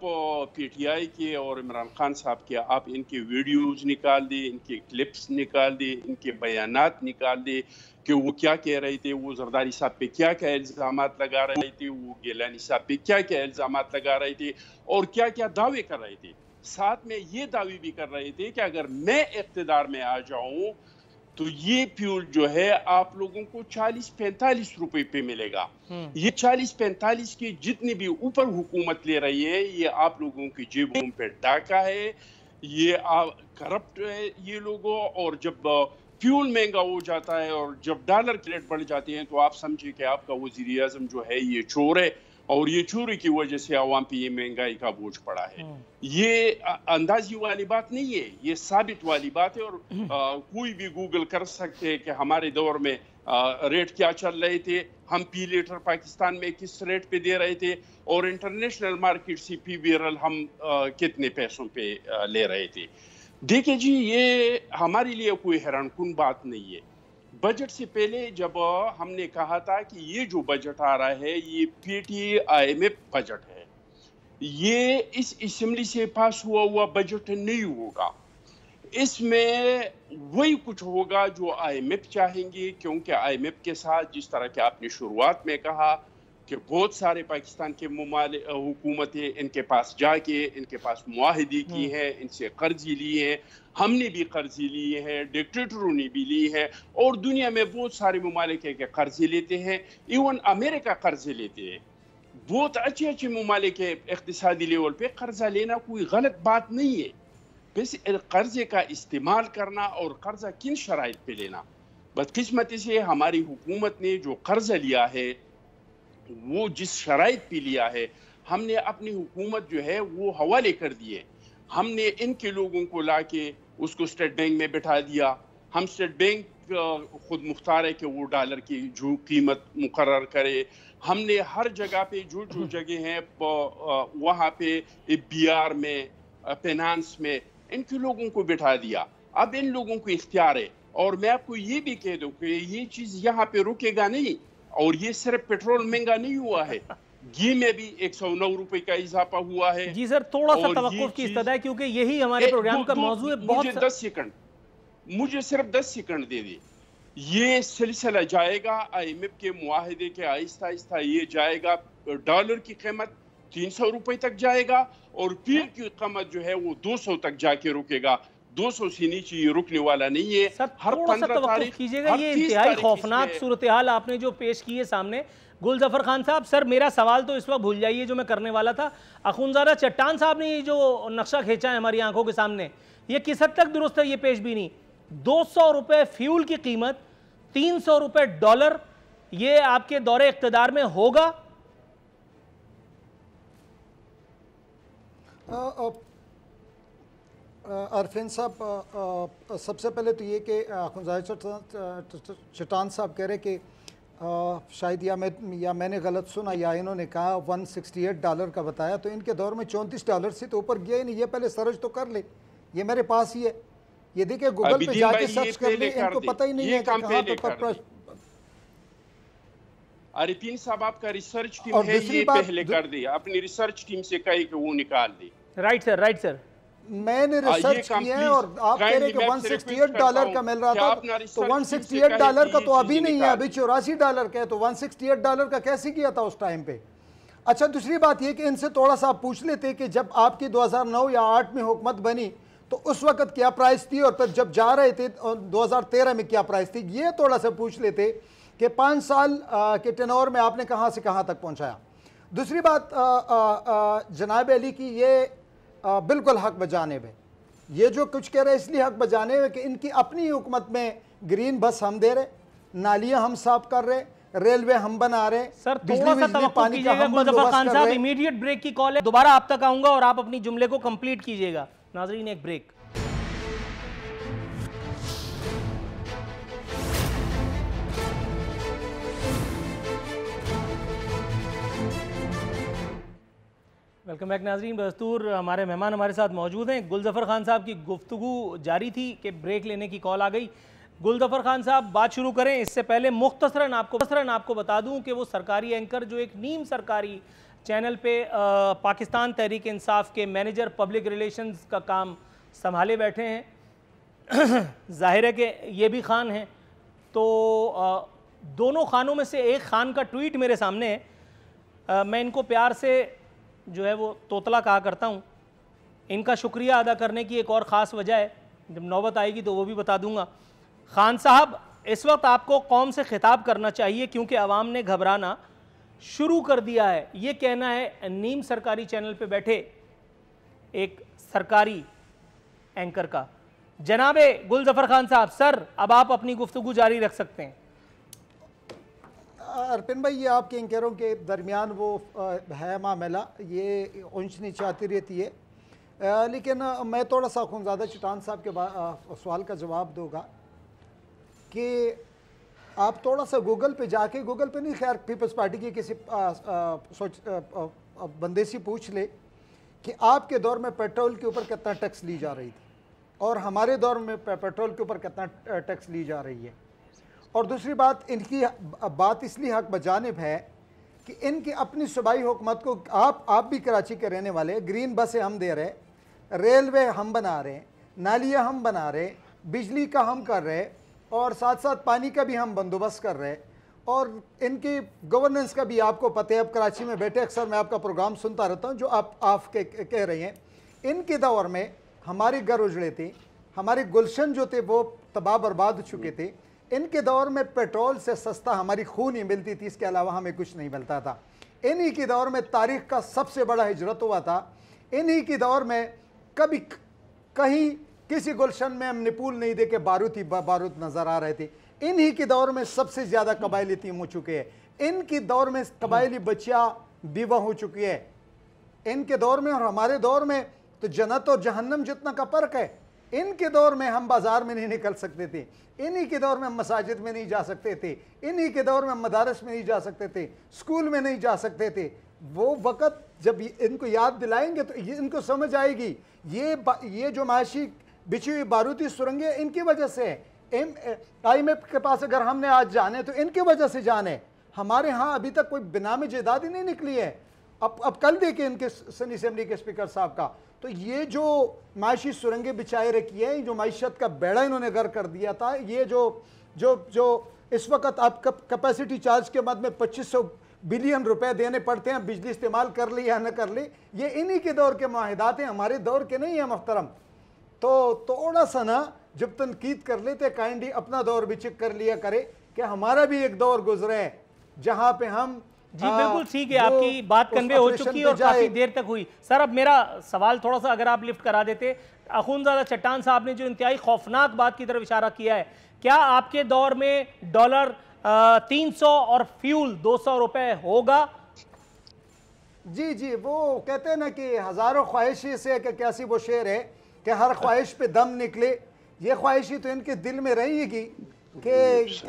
PTI के और इमरान खान साहब के आप इनके वीडियोज़ निकाल दे, इनके क्लिप्स निकाल दे, इनके बयानात निकाल दे कि वो क्या कह रहे थे, वो जरदारी साहब पे क्या क्या इल्ज़ामात लगा रहे थे, वो गिलानी साहब पे क्या क्या इल्ज़ामात लगा रहे थे और क्या क्या दावे कर रहे थे। साथ में ये दावे भी कर रहे थे कि अगर मैं इक़्तिदार में आ जाऊं तो ये फ्यूल जो है आप लोगों को 40-45 रुपए पे मिलेगा। ये 40-45 के जितने भी ऊपर हुकूमत ले रही है, ये आप लोगों की जेबों पे डाका है, ये करप्ट है ये लोगों। और जब फ्यूल महंगा हो जाता है और जब डॉलर की रेट बढ़ जाती है तो आप समझिए कि आपका वज़ीर आज़म जो है ये चोर है। और ये चोरी की वजह से आवाम पे ये महंगाई का बोझ पड़ा है। ये अंदाजी वाली बात नहीं है, ये साबित वाली बात है। और कोई भी गूगल कर सकते हैं कि हमारे दौर में रेट क्या चल रहे थे, हम पी लीटर पाकिस्तान में किस रेट पे दे रहे थे, और इंटरनेशनल मार्केट से पी बैरल हम कितने पैसों पे ले रहे थे। देखिए जी, ये हमारे लिए कोई हैरानकुन बात नहीं है। बजट से पहले जब हमने कहा था कि ये जो बजट आ रहा है ये पीटी IMF बजट है, ये इस असेंबली से पास हुआ बजट नहीं होगा, इसमें वही कुछ होगा जो IMF चाहेंगे। क्योंकि IMF के साथ जिस तरह के आपने शुरुआत में कहा कि बहुत सारे पाकिस्तान के हुकूमतें इनके पास जाके इनके पास मुआहदे की हैं, इनसे कर्जी लिए हैं, हमने भी कर्जी लिए हैं, डिक्टेटरों ने भी ली है, और दुनिया में बहुत सारे ममालिक के कर्जे लेते हैं, इवन अमेरिका कर्जे लेते हैं। बहुत अच्छे अच्छे ममालिक इक़्तिसादी लेवल पे कर्जा लेना कोई गलत बात नहीं है, बस कर्जे का इस्तेमाल करना और कर्जा किन शराइत पे लेना। बदकिस्मती से हमारी हुकूमत ने जो कर्जा लिया है वो जिस शराइत पे लिया है, हमने अपनी हुकूमत जो है वो हवाले कर दिए। हमने इनके लोगों को लाके उसको स्टेट बैंक में बिठा दिया। हम स्टेट बैंक खुद मुख्तार है कि वो डॉलर की जो कीमत मुकर्रर करे। हमने हर जगह पे जो जो जगह हैं वहाँ पे BR में, फाइनेंस में इनके लोगों को बिठा दिया। अब इन लोगों को इख्तियार है। और मैं आपको ये भी कह दूं कि ये चीज़ यहाँ पे रुकेगा नहीं। और ये सिर्फ पेट्रोल महंगा नहीं हुआ है, घी में भी 109 रुपए का इजाफा हुआ है। जी सर, थोड़ा सा तवक्कुफ की इस्तदा है क्योंकि यही हमारे प्रोग्राम का मौजू है। मुझे सिर्फ 10 सेकंड दे दे। ये सिलसिला जाएगा IMF के मुआहदे के, आहिस्ता आहिस्ता ये जाएगा। डॉलर की कीमत 300 रुपए तक जाएगा और पीर की कीमत जो है वो 200 तक जाके रुकेगा। 200 से नीचे ये रुकने वाला नहीं है। सर थोड़ा सा तवक्कुफ कीजिएगा, ये इंतहाई खौफनाक सूरत हाल आपने जो पेश की है सामने। गुलजफर खान साहब, सर मेरा सवाल तो इस वक्त भूल जाइए जो मैं करने वाला था। अखुनज़ादा चट्टान साहब ने ये जो नक्शा खींचा है हमारी आंखों के सामने, ये किस हद तक दुरुस्त है ये पेशबीनी? 200 रुपए फ्यूल की कीमत, 300 रुपए डॉलर, ये आपके दौरे इख्तिदार में होगा? अरफिन साहब, सबसे पहले तो ये कि चट्टान साहब कह रहे कि शायद या मैंने गलत सुना या इन्होंने कहा $168 का बताया, तो इनके दौर में $34 से तो ऊपर गया ही नहीं। ये पहले सर्च तो कर ले, ये मेरे पास ही है, ये देखिए गूगल पे जाके सर्च कर ले, इनको पता ही नहीं है कि कहाँ पर। अरिफीन साहब आपका रिसर्च टीम है, ये पहले कर दी, अपनी रिसर्च टीम से कही कि वो निकाल दी। राइट सर, राइट सर, मैंने रिसर्च किया है और आप कह रहे हैं कि $168 का मिल रहा था, तो $168 का तो अभी नहीं है, अभी $84 का है, तो $168 का कैसे किया था उस टाइम पे? अच्छा, दूसरी बात ये कि इनसे थोड़ा सा आप पूछ लेते कि जब आपकी 2009 या 8 में हुकूमत बनी तो उस वक्त क्या प्राइस थी, और फिर जब जा रहे थे 2013 में क्या प्राइस थी, ये थोड़ा सा पूछ लेते कि 5 साल के टेनोर में आपने कहाँ से कहाँ तक पहुँचाया। दूसरी बात जनाब अली की, ये बिल्कुल हक बजाने में, ये जो कुछ कह रहे हैं इसलिए हक बजाने में कि इनकी अपनी हुकूमत में ग्रीन बस हम दे रहे, नालियां हम साफ कर रहे, रेलवे हम बना रहे। सर थोड़ा सा तवक्कुफ कीजिएगा मुजफ्फर खान साहब, इमीडिएट ब्रेक की कॉल है, दोबारा आप तक आऊंगा और आप अपनी जुमले को कंप्लीट कीजिएगा। नाज़रीन एक ब्रेक। वेलकम बैक नाज़रीन। बदस्तूर हमारे मेहमान हमारे साथ मौजूद हैं। गुलजफर खान साहब की गुफ्तगू जारी थी कि ब्रेक लेने की कॉल आ गई। गुलजफर खान साहब बात शुरू करें, इससे पहले मुख्तसरन आपको बता दूं कि वो सरकारी एंकर जो एक नीम सरकारी चैनल पे पाकिस्तान तहरीक इंसाफ के मैनेजर पब्लिक रिलेशंस का काम संभाले बैठे हैं। जाहिर है कि ये भी खान हैं, तो दोनों खानों में से एक खान का ट्वीट मेरे सामने है। मैं इनको प्यार से जो है वो तोतला कहा करता हूँ। इनका शुक्रिया अदा करने की एक और ख़ास वजह है, जब नौबत आएगी तो वो भी बता दूंगा। खान साहब, इस वक्त आपको कौम से खिताब करना चाहिए क्योंकि आवाम ने घबराना शुरू कर दिया है, ये कहना है नीम सरकारी चैनल पे बैठे एक सरकारी एंकर का। जनाबे गुलजफर खान साहब, सर अब आप अपनी गुफ्तगू जारी रख सकते हैं। अर्पिन भाई, ये आपके इंकरों के दरमियान वो है मामला, ये ऊंच नीच आती रहती है। लेकिन मैं थोड़ा सा अखुनज़ादा चट्टान साहब के सवाल का जवाब दूंगा कि आप थोड़ा सा गूगल पे जाके, गूगल पे नहीं खैर, पीपल्स पार्टी की किसी बंदे से पूछ ले कि आपके दौर में पेट्रोल के ऊपर कितना टैक्स ली जा रही थी और हमारे दौर में पेट्रोल के ऊपर कितना टैक्स ली जा रही है। और दूसरी बात, इनकी बात इसलिए हक बजानिब है कि इनकी अपनी सूबाई हुकूमत को, आप भी कराची के रहने वाले, ग्रीन बसें हम दे रहे, रेलवे हम बना रहे, नालियाँ हम बना रहे, बिजली का हम कर रहे और साथ साथ पानी का भी हम बंदोबस्त कर रहे। और इनकी गवर्नेंस का भी आपको पता है, अब कराची में बैठे अक्सर मैं आपका प्रोग्राम सुनता रहता हूँ जो आप कह रही हैं। इनके दौर में हमारे घर उजड़े थे, हमारे गुलशन जो थे वो तबाह बर्बाद हो चुके थे। इनके दौर में पेट्रोल से सस्ता हमारी खून ही मिलती थी, इसके अलावा हमें कुछ नहीं मिलता था। इन्हीं के दौर में तारीख़ का सबसे बड़ा हिजरत हुआ था। इन्हीं के दौर में कभी कहीं किसी गुलशन में हम निपुल नहीं देखे बारूद नज़र आ रहे थे। इन्हीं के दौर में सबसे ज़्यादा कबाइली यतीम हो चुके हैं। इनके दौर में कबाइली बच्चियाँ विवाह हो चुकी है। इनके दौर में और हमारे दौर में तो जन्नत और जहन्नम जितना का फ़र्क है। इनके दौर में हम बाज़ार में नहीं निकल सकते थे, इन्हीं के दौर में हम मसाजिद में नहीं जा सकते थे, इन्हीं के दौर में हम मदारस में नहीं जा सकते थे, स्कूल में नहीं जा सकते थे। वो वक़्त जब इनको याद दिलाएंगे तो इनको समझ आएगी ये जो माशी बिछी हुई बारूदी सुरंगें इनकी वजह से है। IMF के पास अगर हमने आज जाने तो इनकी वजह से जाने। हमारे यहाँ अभी तक कोई बिनामी जायदाद ही नहीं निकली है। अब कल देखे इनके सनी असेंबली के स्पीकर साहब का, तो ये जो माशी सुरंगें बिछाए रखी है, जो माइशत का बेड़ा इन्होंने घर कर दिया था, ये जो इस वक्त आप कैपेसिटी चार्ज के मद में 2500 बिलियन रुपए देने पड़ते हैं, बिजली इस्तेमाल कर ली या न कर ली, ये इन्हीं के दौर के मुआहिदात हैं, हमारे दौर के नहीं है मोहतरम। तो थोड़ा सा ना जब तनकीद कर लेते काइंडली अपना दौर भी चेक कर लिया करे कि हमारा भी एक दौर गुजरे है जहां पे हम जी बिल्कुल ठीक है, आपकी बात कन्वे हो चुकी है और काफी देर तक हुई। सर अब मेरा सवाल थोड़ा सा अगर आप लिफ्ट करा देते, अखुनज़ादा चट्टान साहब ने जो इंतहाई खौफनाक बात की तरफ इशारा किया है, क्या आपके दौर में डॉलर 300 और फ्यूल 200 रुपए होगा? जी जी, वो कहते हैं ना कि हजारों ख्वाहिशी से कैसी वो शेर है कि हर ख्वाहिश पे दम निकले। ये ख्वाहिशी तो इनके दिल में रहेगी कि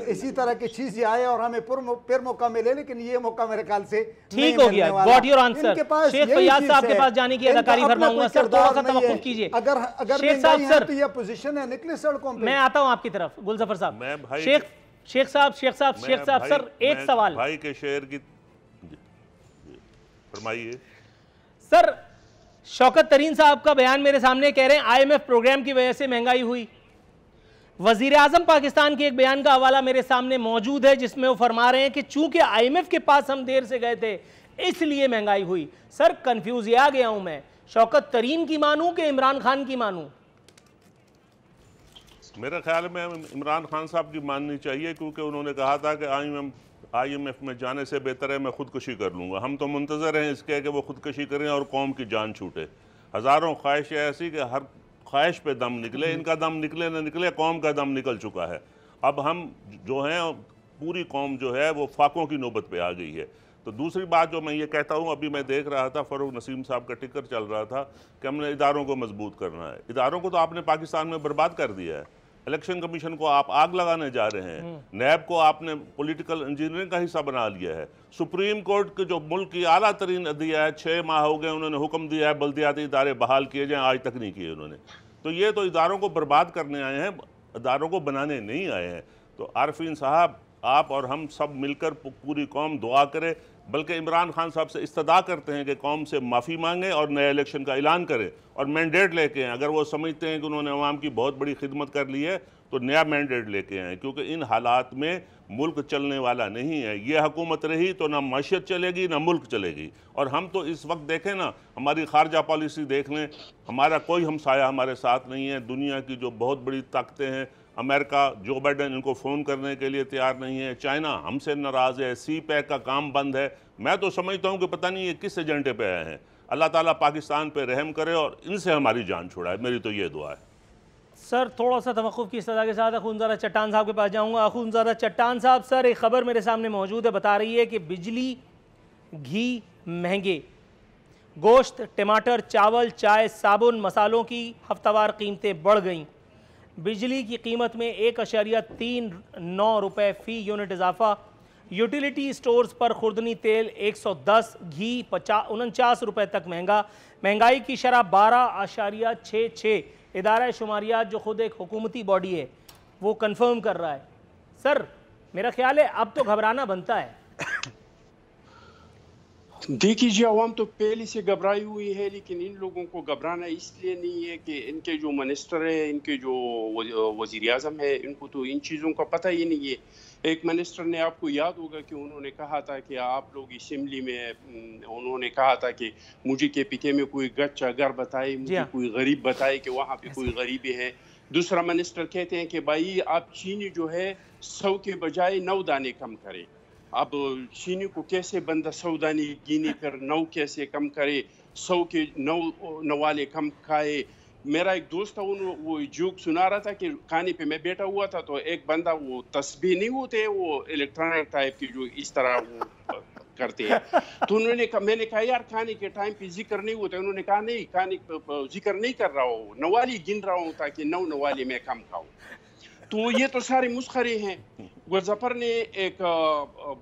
इसी तरह की चीज आए और हमें फिर मौका मिले, लेकिन ये मौका मेरे ख्याल से ठीक हो गया। Got your answer. Sheikh Faiyaz साहब के पास जाने की अदाकारी फरमाऊंगा। सर थोड़ा सा तवक्कुफ कीजिए। अगर शेख साहब सर, तो ये पोजीशन है, निकले सड़कों पे। मैं आता हूं आपकी तरफ। गुलजफर साहब, शेख साहब सर एक सवाल भाई के शेर की फरमाइए। सर शौकत तरीन साहब का बयान मेरे सामने, कह रहे हैं IMF प्रोग्राम की वजह से महंगाई हुई। वजीर आजम पाकिस्तान के एक बयान का हवाला मेरे सामने मौजूद है जिसमें वो फरमा रहे हैं कि चूंकि IMF के पास हम देर से गए थे इसलिए महंगाई हुई। सर कंफ्यूज आ गया हूं मैं, शौकत तरीन की मानूं कि इमरान खान की मानूं? मेरे ख्याल में इमरान खान साहब की माननी चाहिए, क्योंकि उन्होंने कहा था कि IMF में जाने से बेहतर है मैं खुदकुशी कर लूँगा। हम तो मुंतज़र हैं इसके कि वो खुदकुशी करें और कौम की जान छूटे। हज़ारों ख्वाहिशें ऐसी कि हर ख्वाहिश पे दम निकले, इनका दम निकले न निकले, कौम का दम निकल चुका है। अब हम जो हैं पूरी कौम जो है वो फाकों की नौबत पे आ गई है। तो दूसरी बात जो मैं ये कहता हूँ, अभी मैं देख रहा था फ़रूक नसीम साहब का टिकर चल रहा था कि हमने इदारों को मजबूत करना है। इदारों को तो आपने पाकिस्तान में बर्बाद कर दिया है। इलेक्शन कमीशन को आप आग लगाने जा रहे हैं, नैब को आपने पॉलिटिकल इंजीनियरिंग का हिस्सा बना लिया है। सुप्रीम कोर्ट के जो मुल्क की आला तरीन दिया है, 6 माह हो गए उन्होंने हुक्म दिया है बल्दियाती इदारे बहाल किए जाएँ, आज तक नहीं किए उन्होंने। तो ये तो इदारों को बर्बाद करने आए हैं, इदारों को बनाने नहीं आए हैं। तो आरफीन साहब, आप और हम सब मिलकर पूरी कौम दुआ करे, बल्कि इमरान खान साहब से इस्तदा करते हैं कि कौम से माफ़ी मांगे और नए इलेक्शन का ऐलान करें और मैंडेट लेके आएँ। अगर वो समझते हैं कि उन्होंने अवाम की बहुत बड़ी खिदमत कर ली है तो नया मैंडेट लेके आएँ, क्योंकि इन हालात में मुल्क चलने वाला नहीं है। ये हुकूमत रही तो ना मईशत चलेगी ना मुल्क चलेगी। और हम तो इस वक्त देखें ना, हमारी खारजा पॉलिसी देख लें, हमारा कोई हमसाया हमारे साथ नहीं है। दुनिया की जो बहुत बड़ी ताकतें हैं, अमेरिका, जो बाइडन इनको फ़ोन करने के लिए तैयार नहीं है, चाइना हमसे नाराज़ है, CPEC का काम बंद है। मैं तो समझता हूँ कि पता नहीं ये किस एजेंडे पे आए हैं। अल्लाह ताला पाकिस्तान पे रहम करे और इनसे हमारी जान छुड़ाए, मेरी तो ये दुआ है। सर थोड़ा सा तवक्कुफ़ की सदा के साथ अखुनज़ादा चट्टान साहब के पास जाऊंगा। अखुनज़ादा चट्टान साहब, सर एक ख़बर मेरे सामने मौजूद है, बता रही है कि बिजली, घी महंगे, गोश्त, टमाटर, चावल, चाय, साबुन, मसालों की हफ्तावार कीमतें बढ़ गईं। बिजली की कीमत में 1.39 रुपये फ़ी यूनिट इजाफा। यूटिलिटी स्टोर्स पर खुर्दनी तेल 110, घी 49 रुपये तक महंगा। महंगाई की शरह 12.66। इदारा शुमारियात जो खुद एक हुकूमती बॉडी है वो कंफर्म कर रहा है। सर मेरा ख्याल है अब तो घबराना बनता है। देखिए अवाम तो पहले से घबराई हुई है, लेकिन इन लोगों को घबराना इसलिए नहीं है कि इनके जो मिनिस्टर है, इनके जो वज़ीर आज़म है, इनको तो इन चीज़ों का पता ही नहीं है। एक मिनिस्टर ने, आपको याद होगा कि उन्होंने कहा था कि आप लोग असेंबली में, उन्होंने कहा था कि मुझे KPK में कोई गच्चा घर बताए, मुझे कोई गरीब बताए कि वहाँ पे कोई गरीबी है। दूसरा मिनिस्टर कहते हैं कि भाई आप चीनी जो है 100 के बजाय 9 दाने कम करें। अब चीनी को कैसे बंदा 100 दाने गिने, फिर 9 कैसे कम करे, 100 के 9 वाले कम खाए। मेरा एक दोस्त था, वो जोक सुना रहा था कि खाने पे मैं बैठा हुआ था तो एक बंदा, वो तस्बीह नहीं होते वो इलेक्ट्रॉनिक टाइप की जो इस तरह वो करते हैं, तो उन्होंने कहा, मैंने कहा यार खाने के टाइम पे जिक्र नहीं होता। उन्होंने कहा नहीं, खाने जिक्र नहीं कर रहा हूँ, नवाली गिन रहा हूँ ताकि 9 नवाली मैं कम खाऊं। तो ये तो सारे मुस्खरे हैं। गुलज़फर ने एक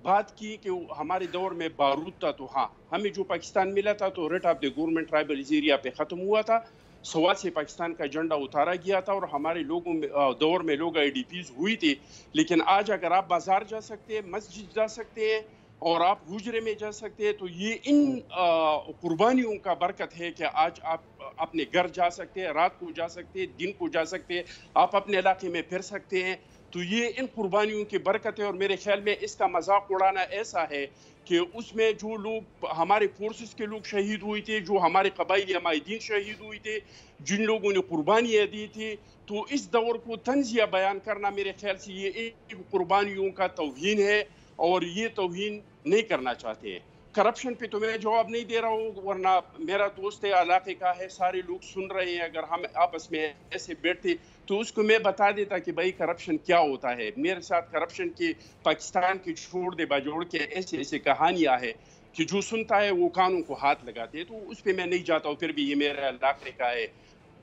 बात की कि हमारे दौर में बारूद था, तो हाँ, हमें जो पाकिस्तान मिला था तो rate of the government tribal area पे ख़त्म हुआ था, सवाल से पाकिस्तान का झंडा उतारा गया था और हमारे लोगों में दौर में लोग IDPs हुई थी। लेकिन आज अगर आप बाजार जा सकते हैं, मस्जिद जा सकते हैं और आप हुजरे में जा सकते हैं, तो ये इन कुर्बानियों का बरकत है कि आज आप अपने घर जा सकते हैं, रात को जा सकते हैं, दिन को जा सकते हैं, आप अपने इलाके में फिर सकते हैं। तो ये इन कुर्बानियों की बरकत है। और मेरे ख्याल में इसका मजाक उड़ाना ऐसा है कि उसमें जो लोग हमारे फोर्सेस के लोग शहीद हुए थे, जो हमारे कबाइली हमायदीन शहीद हुए थे, जिन लोगों ने कुर्बानियाँ दी थी, तो इस दौर को तंजिया बयान करना मेरे ख्याल से ये एक कुर्बानियों का तौहीन है और ये तौहीन नहीं करना चाहते हैं। करप्शन पे तो मैं जवाब नहीं दे रहा हूँ, वरना मेरा दोस्त है, इलाके का है, सारे लोग सुन रहे हैं। अगर हम आपस में ऐसे बैठते तो उसको मैं बता देता कि भाई करप्शन क्या होता है। मेरे साथ करप्शन के, पाकिस्तान की छोड़ दे बाजोड़ के ऐसे ऐसे कहानियाँ हैं कि जो सुनता है वो कानों को हाथ लगाते हैं। तो उस पर मैं नहीं जाता हूँ, फिर भी ये मेरे इलाके का है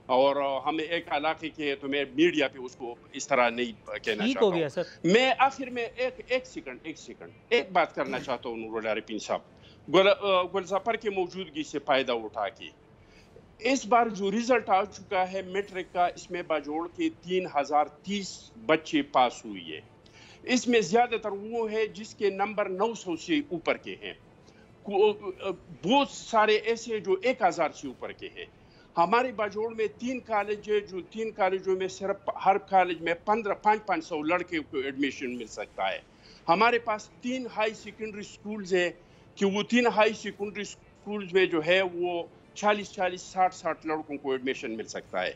और हम एक इलाके के हैं, तो मैं मीडिया पे उसको इस तरह नहीं कहना चाहता हूँ। सर मैं आखिर में एक सेकंड एक बात करना चाहता हूँ नूरुल आरिफीन साहब, गुलज़फर की मौजूदगी से फ़ायदा उठा के। इस बार जो रिजल्ट आ चुका है मैट्रिक का, इसमें बाजोड़ के 3030 बच्चे पास हुई है। इसमें ज़्यादातर वो है जिसके नंबर 900 से ऊपर के हैं, बहुत सारे ऐसे जो 1000 से ऊपर के हैं। हमारे बाजोड़ में 3 कॉलेज है, जो 3 कॉलेजों में सिर्फ हर कॉलेज में 500 लड़के को एडमिशन मिल सकता है। हमारे पास 3 हाई सेकेंडरी स्कूल्स है कि वो 3 हाई सेकेंडरी स्कूल्स में जो है वो 40-40, 60-60 लड़कों को एडमिशन मिल सकता है।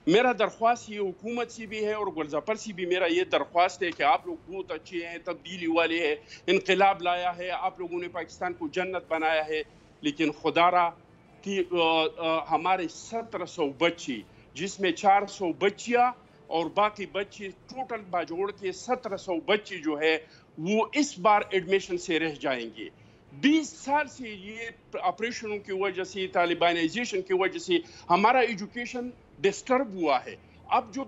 मेरा दरख्वास्त ये हुकूमत से भी है और गुलज़फर से भी मेरा ये दरख्वास्त है कि आप लोग बहुत अच्छे हैं, तब्दीली वाले हैं, इनकलाब लाया है, आप लोगों ने पाकिस्तान को जन्नत बनाया है, लेकिन खुदारा कि हमारे 1700 बच्चे, जिसमें 400 बच्चियाँ और बाकी बच्चे, टोटल बाजोड़ के 1700 बच्चे जो है वो इस बार एडमिशन से रह जाएंगे। 20 साल से ये ऑपरेशनों की वजह से, तालिबानाइजेशन की वजह से हमारा एजुकेशन डिस्टर्ब हुआ है। अब जो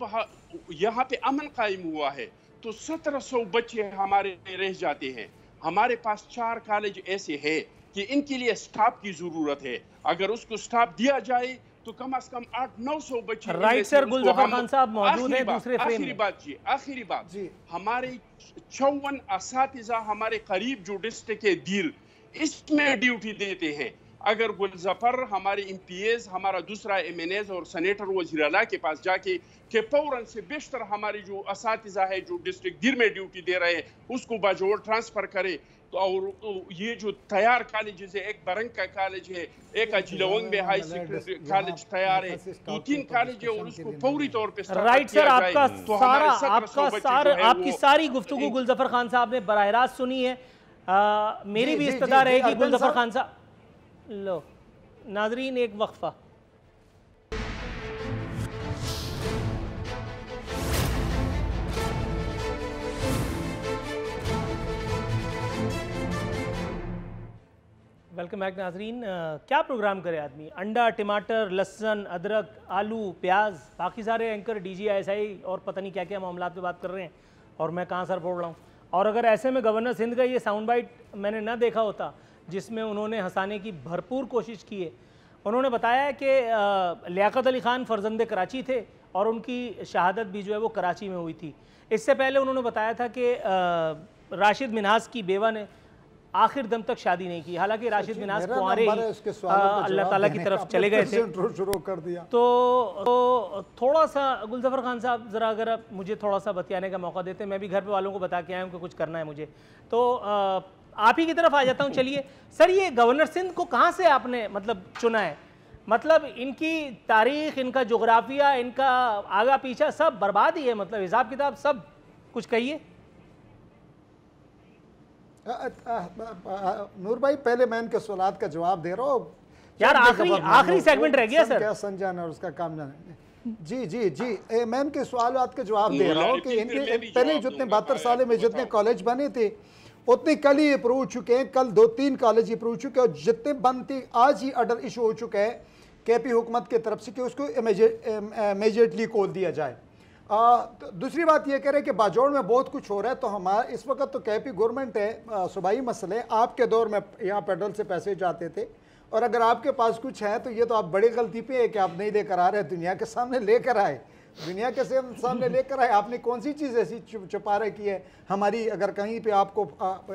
यहाँ पे अमन कायम हुआ है तो 1700 बच्चे हमारे रह जाते हैं। हमारे पास 4 कॉलेज ऐसे हैं कि इनके लिए स्टाफ की जरूरत है। अगर उसको स्टाफ दिया जाए तो कम से कम 800-900 बच्चे। राइट सर, गुलज़फर खान साहब मौजूद हैं दूसरे फ्रेम में। आखिरी बात जी, हमारे 54 असातिज़ा हमारे करीब जो डिस्ट्रिक्ट है दीर, इसमें ड्यूटी देते हैं। अगर गुलज़फर हमारे MPs, हमारा दूसरा MNAs और सेनेटर वज़ीर आला के पास जाके कि फौरन से बेशतर हमारे जो असातिज़ा है जो डिस्ट्रिक्ट दीर में ड्यूटी दे रहे हैं उसको बाजोड़ ट्रांसफ़र करे, तो और ये जो तैयार कॉलेज है, एक बरंग का कॉलेज है, एक अजिलवंग में हाई सेकेंडरी कॉलेज तैयार है, तो 3 कॉलेज है और उसको फौरी तौर पे राइट सर, आपकी सारी गुफ्तगू गुलज़फर खान साहब ने बराह रास्त सुनी है। मेरी भी इस्तदा रहेगी गुलज़फर खान साहब। लो नाजरीन, एक वक्फा। वेलकम बैक नाजरीन। क्या प्रोग्राम करे आदमी, अंडा, टमाटर, लहसुन, अदरक, आलू, प्याज, बाकी सारे एंकर DGISI और पता नहीं क्या क्या मामला पे बात कर रहे हैं और मैं कहाँ सर फोड़ रहा हूँ। और अगर ऐसे में गवर्नर सिंध का ये साउंड बाइट मैंने ना देखा होता जिसमें उन्होंने हंसाने की भरपूर कोशिश की है। उन्होंने बताया कि लियाकत अली खान फर्जंदे कराची थे और उनकी शहादत भी जो है वो कराची में हुई थी। इससे पहले उन्होंने बताया था कि राशिद मिन्हाज की बेवा ने आखिर दम तक शादी नहीं की, हालांकि राशिद मिन्हाज कुंवारे अल्लाह ताला की तरफ चले गए थे। शुरू कर दिया तो थोड़ा सा गुलजफर खान साहब ज़रा अगर आप मुझे थोड़ा सा बतियाने का मौका देते, मैं भी घर पे वालों को बता के आया हूँ कि कुछ करना है मुझे, तो आप ही की तरफ आ जाता हूँ। चलिए सर, ये गवर्नर सिंध को कहाँ से आपने मतलब चुना है? मतलब इनकी तारीख, इनका जोग्राफिया, इनका आगा पीछा सब बर्बाद ही है, मतलब हिसाब किताब सब कुछ कहिए। नूर भाई, पहले मैं इनके सवाल का जवाब दे रहा हूँ यार, आखिरी सेगमेंट रह गया सर। क्या संजाना और उसका काम जाना। जी जी जी, मैं इनके सवाल का जवाब दे रहा हूँ कि इनके पहले जितने 72 साल में जितने कॉलेज बने थे उतने कल ही अप्रूव हो चुके हैं, कल 2-3 कॉलेज अप्रूव हो चुके हैं और जितने बंद थे आज ही ऑर्डर इशू हो चुका है KP हुकूमत की तरफ से कि उसको इमीडिएटली खोल दिया जाए। तो दूसरी बात यह कह रहे हैं कि बाजौड़ में बहुत कुछ हो रहा है, तो हमारा इस वक्त तो KP गवर्नमेंट है, सूबाई मसले। आपके दौर में यहाँ पेट्रोल से पैसे जाते थे और अगर आपके पास कुछ है तो ये तो आप बड़ी गलती पे है कि आप नहीं लेकर आ रहे, दुनिया के सामने लेकर आए, दुनिया के सामने लेकर आए। आपने कौन सी चीज़ ऐसी छुपा रखी है हमारी, अगर कहीं पे आपको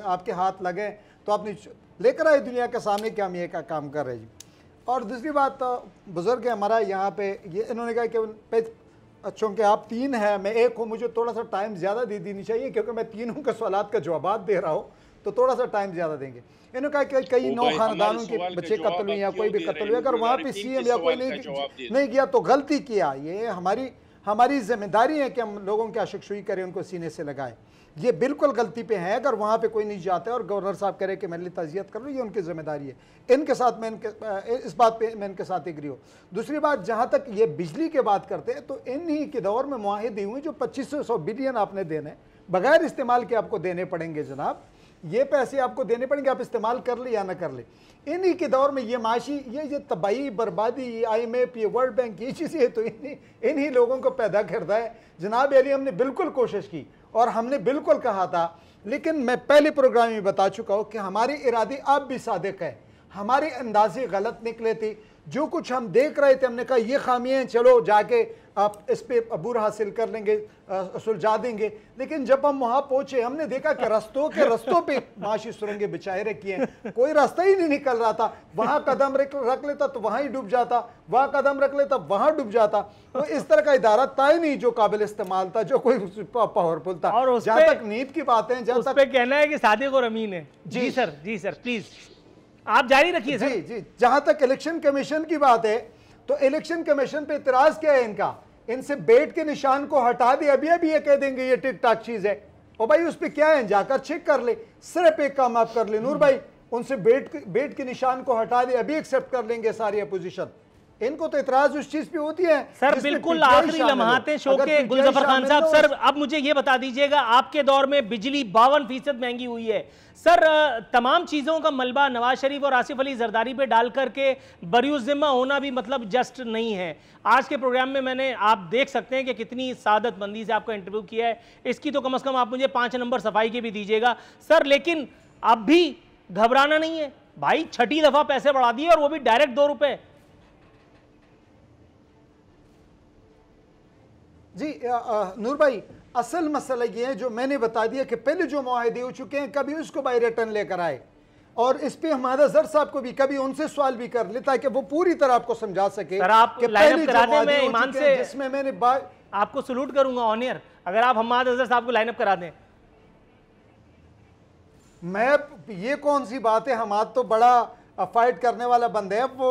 आपके हाथ लगे तो आपने लेकर आए दुनिया के सामने कि हम ये का काम कर रहे हैं जी। और दूसरी बात, बुज़ुर्ग है हमारा यहाँ पे, ये इन्होंने कहा कि चूँकि आप 3 हैं, मैं 1 हूँ, मुझे थोड़ा सा टाइम ज़्यादा दे देनी चाहिए क्योंकि मैं 3 के सवालात का जवाब दे रहा हूँ, तो थोड़ा सा टाइम ज़्यादा देंगे। इन्होंने कहा कि कई 9 खानदानों के बच्चे कत्ल हुए या कोई भी कत्ल हुए, अगर वहाँ पे CM या कोई नहीं गया तो गलती किया। ये हमारी जिम्मेदारी है कि हम लोगों की आशिकशुई करें, उनको सीने से लगाएं। ये बिल्कुल गलती पे है अगर वहाँ पे कोई नहीं जाता है और गवर्नर साहब कह रहे कि मेरे लिए ताज़ियत कर लो, ये उनकी जिम्मेदारी है। इनके साथ मैं इस बात पे मैं इनके साथ एग्री हूँ। दूसरी बात, जहाँ तक ये बिजली की बात करते हैं तो इन्हीं के दौर में मुआहिदे हुए जो 2500 बिलियन आपने देने बगैर इस्तेमाल के आपको देने पड़ेंगे जनाब, ये पैसे आपको देने पड़ेंगे, आप इस्तेमाल कर ले या ना कर ले। इन्हीं के दौर में ये माशी, ये तबाही, बर्बादी, ये IMF, ये वर्ल्ड बैंक, ये चीज़ें तो इन्हीं लोगों को पैदा करता है। जनाब अली, हमने बिल्कुल कोशिश की और हमने बिल्कुल कहा था, लेकिन मैं पहले प्रोग्राम में बता चुका हूँ कि हमारे इरादे अब भी सादिक है, हमारे अंदाजे गलत निकले थे। जो कुछ हम देख रहे थे हमने कहा ये खामियाँ हैं, चलो जाके आप इस पे अबूर हासिल कर लेंगे, सुलझा देंगे। लेकिन जब हम वहाँ पहुँचे हमने देखा कि रस्तों पे माशी सुरंगें बिछाए रखी हैं, कोई रास्ता ही नहीं निकल रहा था। वहाँ कदम रख लेता तो वहाँ ही डूब जाता, वहाँ कदम रख लेता वहाँ डूब जाता। तो इस तरह का इदारा था ही नहीं जो काबिल इस्तेमाल था, जो कोई पावरफुल था। और जहाँ तक नींद की बातें, जहाँ तक कहना है कि सादिक और अमीन है। जी सर प्लीज आप जारी रखिए सर। जी, जहां तक इलेक्शन कमीशन की बात है तो इलेक्शन कमीशन पे इतराज क्या है इनका? इनसे बेट के निशान को हटा दे, अभी ये कह देंगे ये टिक टाक चीज है। और भाई उस पे क्या है, जाकर चेक कर ले, सिर्फ एक काम आप कर ले नूर भाई, उनसे बेट के निशान को हटा दे, अभी एक्सेप्ट कर लेंगे सारी अपोजिशन। इनको तो इतराज उस चीज पे होती है सर। बिल्कुल आखिरी लम्हाते शो के गुलजफर खान साहब, सर अब मुझे ये बता दीजिएगा, आपके दौर में बिजली 52% महंगी हुई है सर। तमाम चीज़ों का मलबा नवाज शरीफ और आसिफ अली जरदारी पे डाल करके बरियुज़्ज़िम्मा होना भी मतलब जस्ट नहीं है। आज के प्रोग्राम में मैंने, आप देख सकते हैं कि कितनी सादतमंदी से आपका इंटरव्यू किया है, इसकी तो कम से कम आप मुझे 5 नंबर सफाई के भी दीजिएगा सर। लेकिन अब भी घबराना नहीं है भाई, 6ठी दफ़ा पैसे बढ़ा दिए और वो भी डायरेक्ट 2 रुपये। जी नूर भाई, असल मसला ये है जो मैंने बता दिया कि पहले जो मुआहदे हो चुके हैं कभी उसको बाय रिटर्न लेकर आए, और इस पे हमारा जर साहब को भी कभी उनसे सवाल भी कर ले ताकि वो पूरी तरह आपको समझा सके। सर आप लाइन अप करा दें, मैं ईमान से जिसमें मैंने आपको सलूट करूंगा ऑन एयर, अगर आप हम्माद अजहर साहब को लाइन अप करा दें। मैं, ये कौन सी बात है, हमाद तो बड़ा फाइट करने वाला बंदे है वो।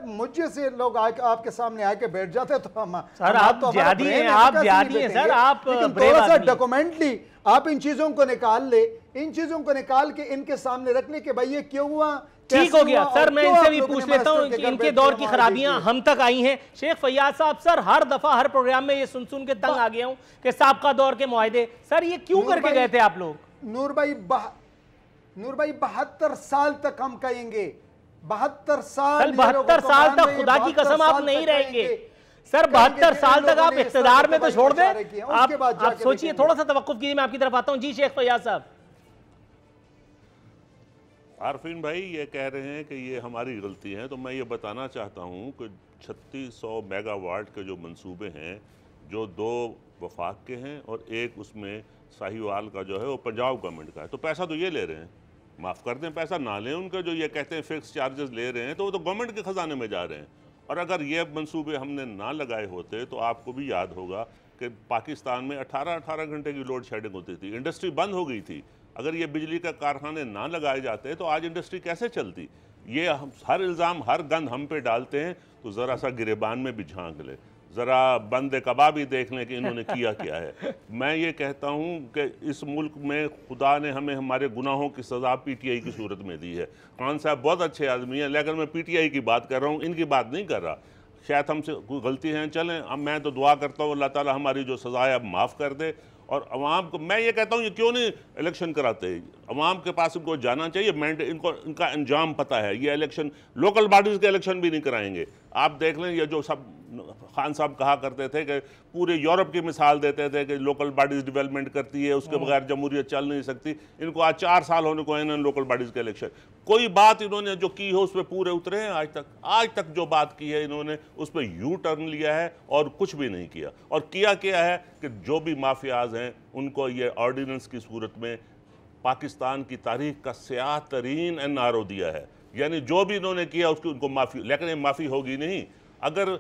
मुझे से लोग आपके सामने आके बैठ जाते तो हम सर आप तो जिहादी हैं, आप जिहादी हैं सर, आप थोड़ा सा डॉक्यूमेंटली आप इन चीजों को निकाल ले, इन चीजों को निकाल के इनके सामने रख ले कि भाई ये क्यों हुआ, ठीक हो गया सर। मैं इनसे भी पूछ लेता हूं कि इनके दौर की खराबियां हम तक आई हैं। शेख फैयाज साहब, सर हर दफा हर प्रोग्राम में ये सुन के तंग आ गया हूं कि साबका दौर के मुआहदे, सर ये क्यों करके गए थे आप लोग? नूर भाई नूर भाई 72 साल तक हम कहेंगे, 72 साल, 72 साल तक खुदा की कसम आप नहीं रहेंगे सर। 72 साल तक आप इख्तिदार में तो छोड़ दें। आप सोचिए, थोड़ा सा तवक्कुफ कीजिए, मैं आपकी तरफ आता हूं। जी शेख फैयाज साहब। आरफीन भाई ये कह रहे हैं कि ये हमारी गलती है, तो मैं ये बताना चाहता हूँ कि 3600 मेगावाट के जो मंसूबे हैं, जो 2 वफाक के हैं और एक उसमें साहिवाल का जो है वो पंजाब गवर्नमेंट का है, तो पैसा तो ये ले रहे हैं। माफ़ कर दें, पैसा ना लें उनका, जो ये कहते हैं फिक्स चार्जेस ले रहे हैं, तो वो तो गवर्नमेंट के ख़जाने में जा रहे हैं। और अगर ये मंसूबे हमने ना लगाए होते तो आपको भी याद होगा कि पाकिस्तान में 18 घंटे की लोड शेडिंग होती थी, इंडस्ट्री बंद हो गई थी। अगर ये बिजली का कारखाने ना लगाए जाते तो आज इंडस्ट्री कैसे चलती? ये हम हर इल्ज़ाम, हर गंद हम पे डालते हैं, तो ज़रा सा गिरेबान में भी झांक ले, ज़रा बंद कबाब ही देख लें कि इन्होंने किया क्या है। मैं ये कहता हूँ कि इस मुल्क में खुदा ने हमें हमारे गुनाहों की सज़ा PTI की सूरत में दी है। खान साहब बहुत अच्छे आदमी हैं, लेकिन मैं PTI की बात कर रहा हूँ, इनकी बात नहीं कर रहा। शायद हमसे कोई गलती है, चलें, अब मैं तो दुआ करता हूँ अल्लाह ताला हमारी जो सज़ा है अब माफ़ कर दे। और अवाम को मैं ये कहता हूँ, ये क्यों नहीं इलेक्शन कराते? अवाम के पास इनको जाना चाहिए, इनको इनका अंजाम पता है। ये इलेक्शन, लोकल बॉडीज़ के इलेक्शन भी नहीं कराएंगे। आप देख लें, ये जो सब खान साहब कहा करते थे कि पूरे यूरोप की मिसाल देते थे कि लोकल बॉडीज़ डेवलपमेंट करती है, उसके बगैर जमहूरियत चल नहीं सकती। इनको आज 4 साल होने को हैं लोकल बॉडीज़ के इलेक्शन। कोई बात इन्होंने जो की हो उस पर पूरे उतरे हैं आज तक जो बात की है इन्होंने उस पर यू टर्न लिया है और कुछ भी नहीं किया। और किया क्या है कि जो भी माफियाज हैं उनको ये ऑर्डिनेंस की सूरत में पाकिस्तान की तारीख का स्याह तरीन NRO दिया है। यानी जो भी इन्होंने किया उसकी उनको माफ़ी, लेकिन ये माफ़ी होगी नहीं। अगर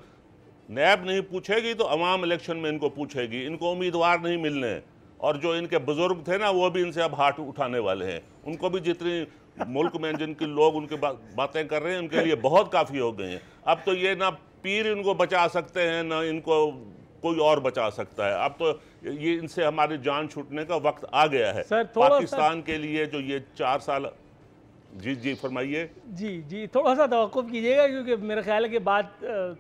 नैब नहीं पूछेगी तो अवाम इलेक्शन में इनको पूछेगी। इनको उम्मीदवार नहीं मिलने हैं, और जो इनके बुजुर्ग थे ना वो भी इनसे अब हाथ उठाने वाले हैं। उनको भी जितनी मुल्क में जिनके लोग उनके बातें कर रहे हैं उनके लिए बहुत काफ़ी हो गए हैं। अब तो ये ना पीर इनको बचा सकते हैं ना इनको कोई और बचा सकता है। अब तो ये इनसे हमारी जान छूटने का वक्त आ गया है। पाकिस्तान के लिए जो ये 4 साल। जी फरमाइए। जी थोड़ा सा तवक्कुफ कीजिएगा, क्योंकि मेरा ख्याल है कि बात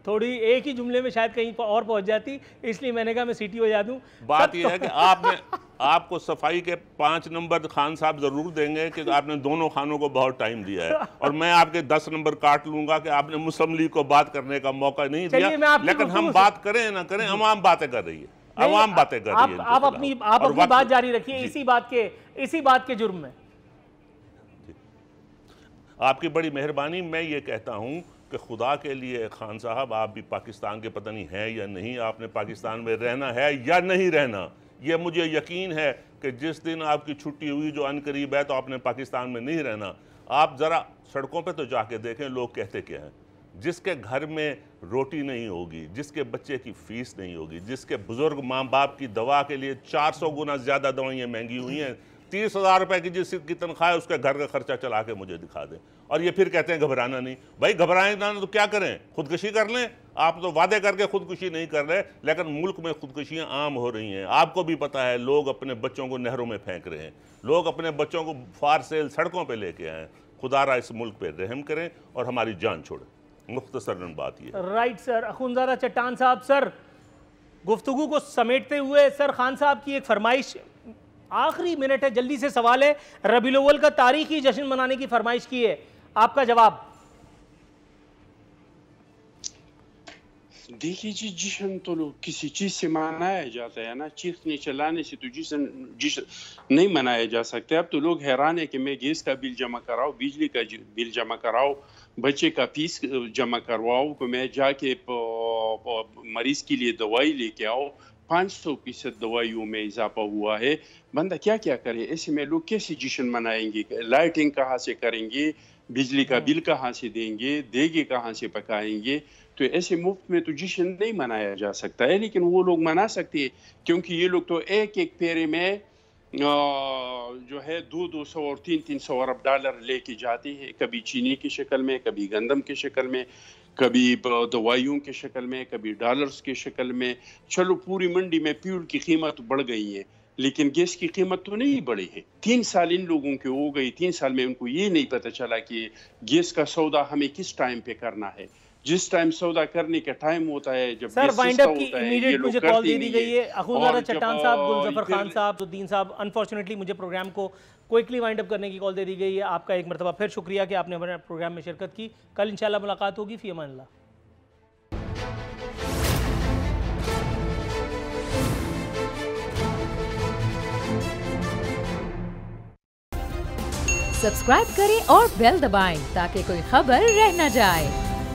थोड़ी एक ही जुमले में शायद कहीं और पहुंच जाती, इसलिए मैंने कहा मैं सीटी बजा दूं। बात यह है कि आपको सफाई के 5 नंबर खान साहब जरूर देंगे कि आपने दोनों खानों को बहुत टाइम दिया है, और मैं आपके 10 नंबर काट लूंगा कि आपने मुस्लिम लीग को बात करने का मौका नहीं दिया। लेकिन हम बात करें ना करें, अवाम बातें कर रही है, अवाम बातें कर रही है। आप अपनी बात जारी रखिए इसी बात के जुर्म में। आपकी बड़ी मेहरबानी। मैं ये कहता हूँ कि खुदा के लिए खान साहब, आप भी पाकिस्तान के पता नहीं है या नहीं, आपने पाकिस्तान में रहना है या नहीं रहना, ये मुझे यकीन है कि जिस दिन आपकी छुट्टी हुई जो अनकरीब है तो आपने पाकिस्तान में नहीं रहना। आप ज़रा सड़कों पे तो जाके देखें लोग कहते क्या हैं। जिसके घर में रोटी नहीं होगी, जिसके बच्चे की फ़ीस नहीं होगी, जिसके बुज़ुर्ग माँ बाप की दवा के लिए 400 गुना ज़्यादा दवाइयाँ महंगी हुई हैं, 30,000 रुपए की जिसकी तनख्वाह है उसका घर का खर्चा चला के मुझे दिखा दें, और ये फिर कहते हैं घबराना नहीं। भाई घबराएं ना तो क्या करें, खुदकुशी कर लें। आप तो वादे करके खुदकुशी नहीं कर रहे, लेकिन मुल्क में खुदकुशियां आम हो रही हैं। आपको भी पता है, लोग अपने बच्चों को नहरों में फेंक रहे हैं, लोग अपने बच्चों को फार सेल सड़कों पर लेके आए। खुदारा इस मुल्क पर रहम करें और हमारी जान छोड़ें। मुख्तसरन बात ये। Right sir. अखुनज़ादा चट्टान साहब, सर गुफ्तगू को समेटते हुए सर खान साहब की एक फरमाइश, आखिरी मिनट है, जल्दी से सवाल है। रबीउल अव्वल का तारीखी जश्न मनाने की फरमाइश की है, आपका जवाब। देखिए जी, जश्न तो लोग किसी चीज से मनाया जाता है ना, चीखने चलाने से तो जश्न नहीं मनाया जा सकता। अब तो लोग हैरान है कि मैं गैस का बिल जमा कराओ, बिजली का बिल जमा कराओ, बच्चे का फीस जमा करवाओ, कि मैं जाके मरीज के लिए दवाई लेके आओ, 500% दवाइयों में इजाफा हुआ है। बंदा क्या क्या करे, ऐसे में लोग कैसे जश्न मनाएंगे? लाइटिंग कहाँ से करेंगे, बिजली का बिल कहाँ से देंगे, देगे कहाँ से पकाएंगे? तो ऐसे मुफ्त में तो जश्न नहीं मनाया जा सकता है। लेकिन वो लोग मना सकते हैं, क्योंकि ये लोग तो एक एक फेरे में जो है 200 और 300 अरब डॉलर लेके जाते हैं, कभी चीनी की शक्ल में, कभी गंदम की शक्ल में, कभी दवाइयों की शक्ल में, कभी डॉलर्स की शक्ल में। चलो पूरी मंडी में फ्यूल की कीमत बढ़ गई है, लेकिन गैस की कीमत तो नहीं बढ़ी है। 3 साल इन लोगों के हो गई, 3 साल में उनको ये नहीं पता चला कि गैस का सौदा हमें किस टाइम पे करना है। जिस टाइम सौदा करने का टाइम होता है, जब सर वाइंड अप की होता है, इमीडिएट मुझे कॉल दे दी गई है। अखुजारा और चट्टान जब, साहब, गुलजफर खान फिर- साहब, सुद्दीन साहब, अनफॉर्चुनेटली मुझे प्रोग्राम को क्विकली वाइंड अप करने की कॉल दे दी गई है। आपका एक मरतबा फिर शुक्रिया कि आपने हमारे प्रोग्राम में शिरकत की। कल इंशाल्लाह मुलाकात होगी। फी अमान अल्लाह। सब्सक्राइब करें और बेल दबाएं ताकि कोई खबर रह न जाए।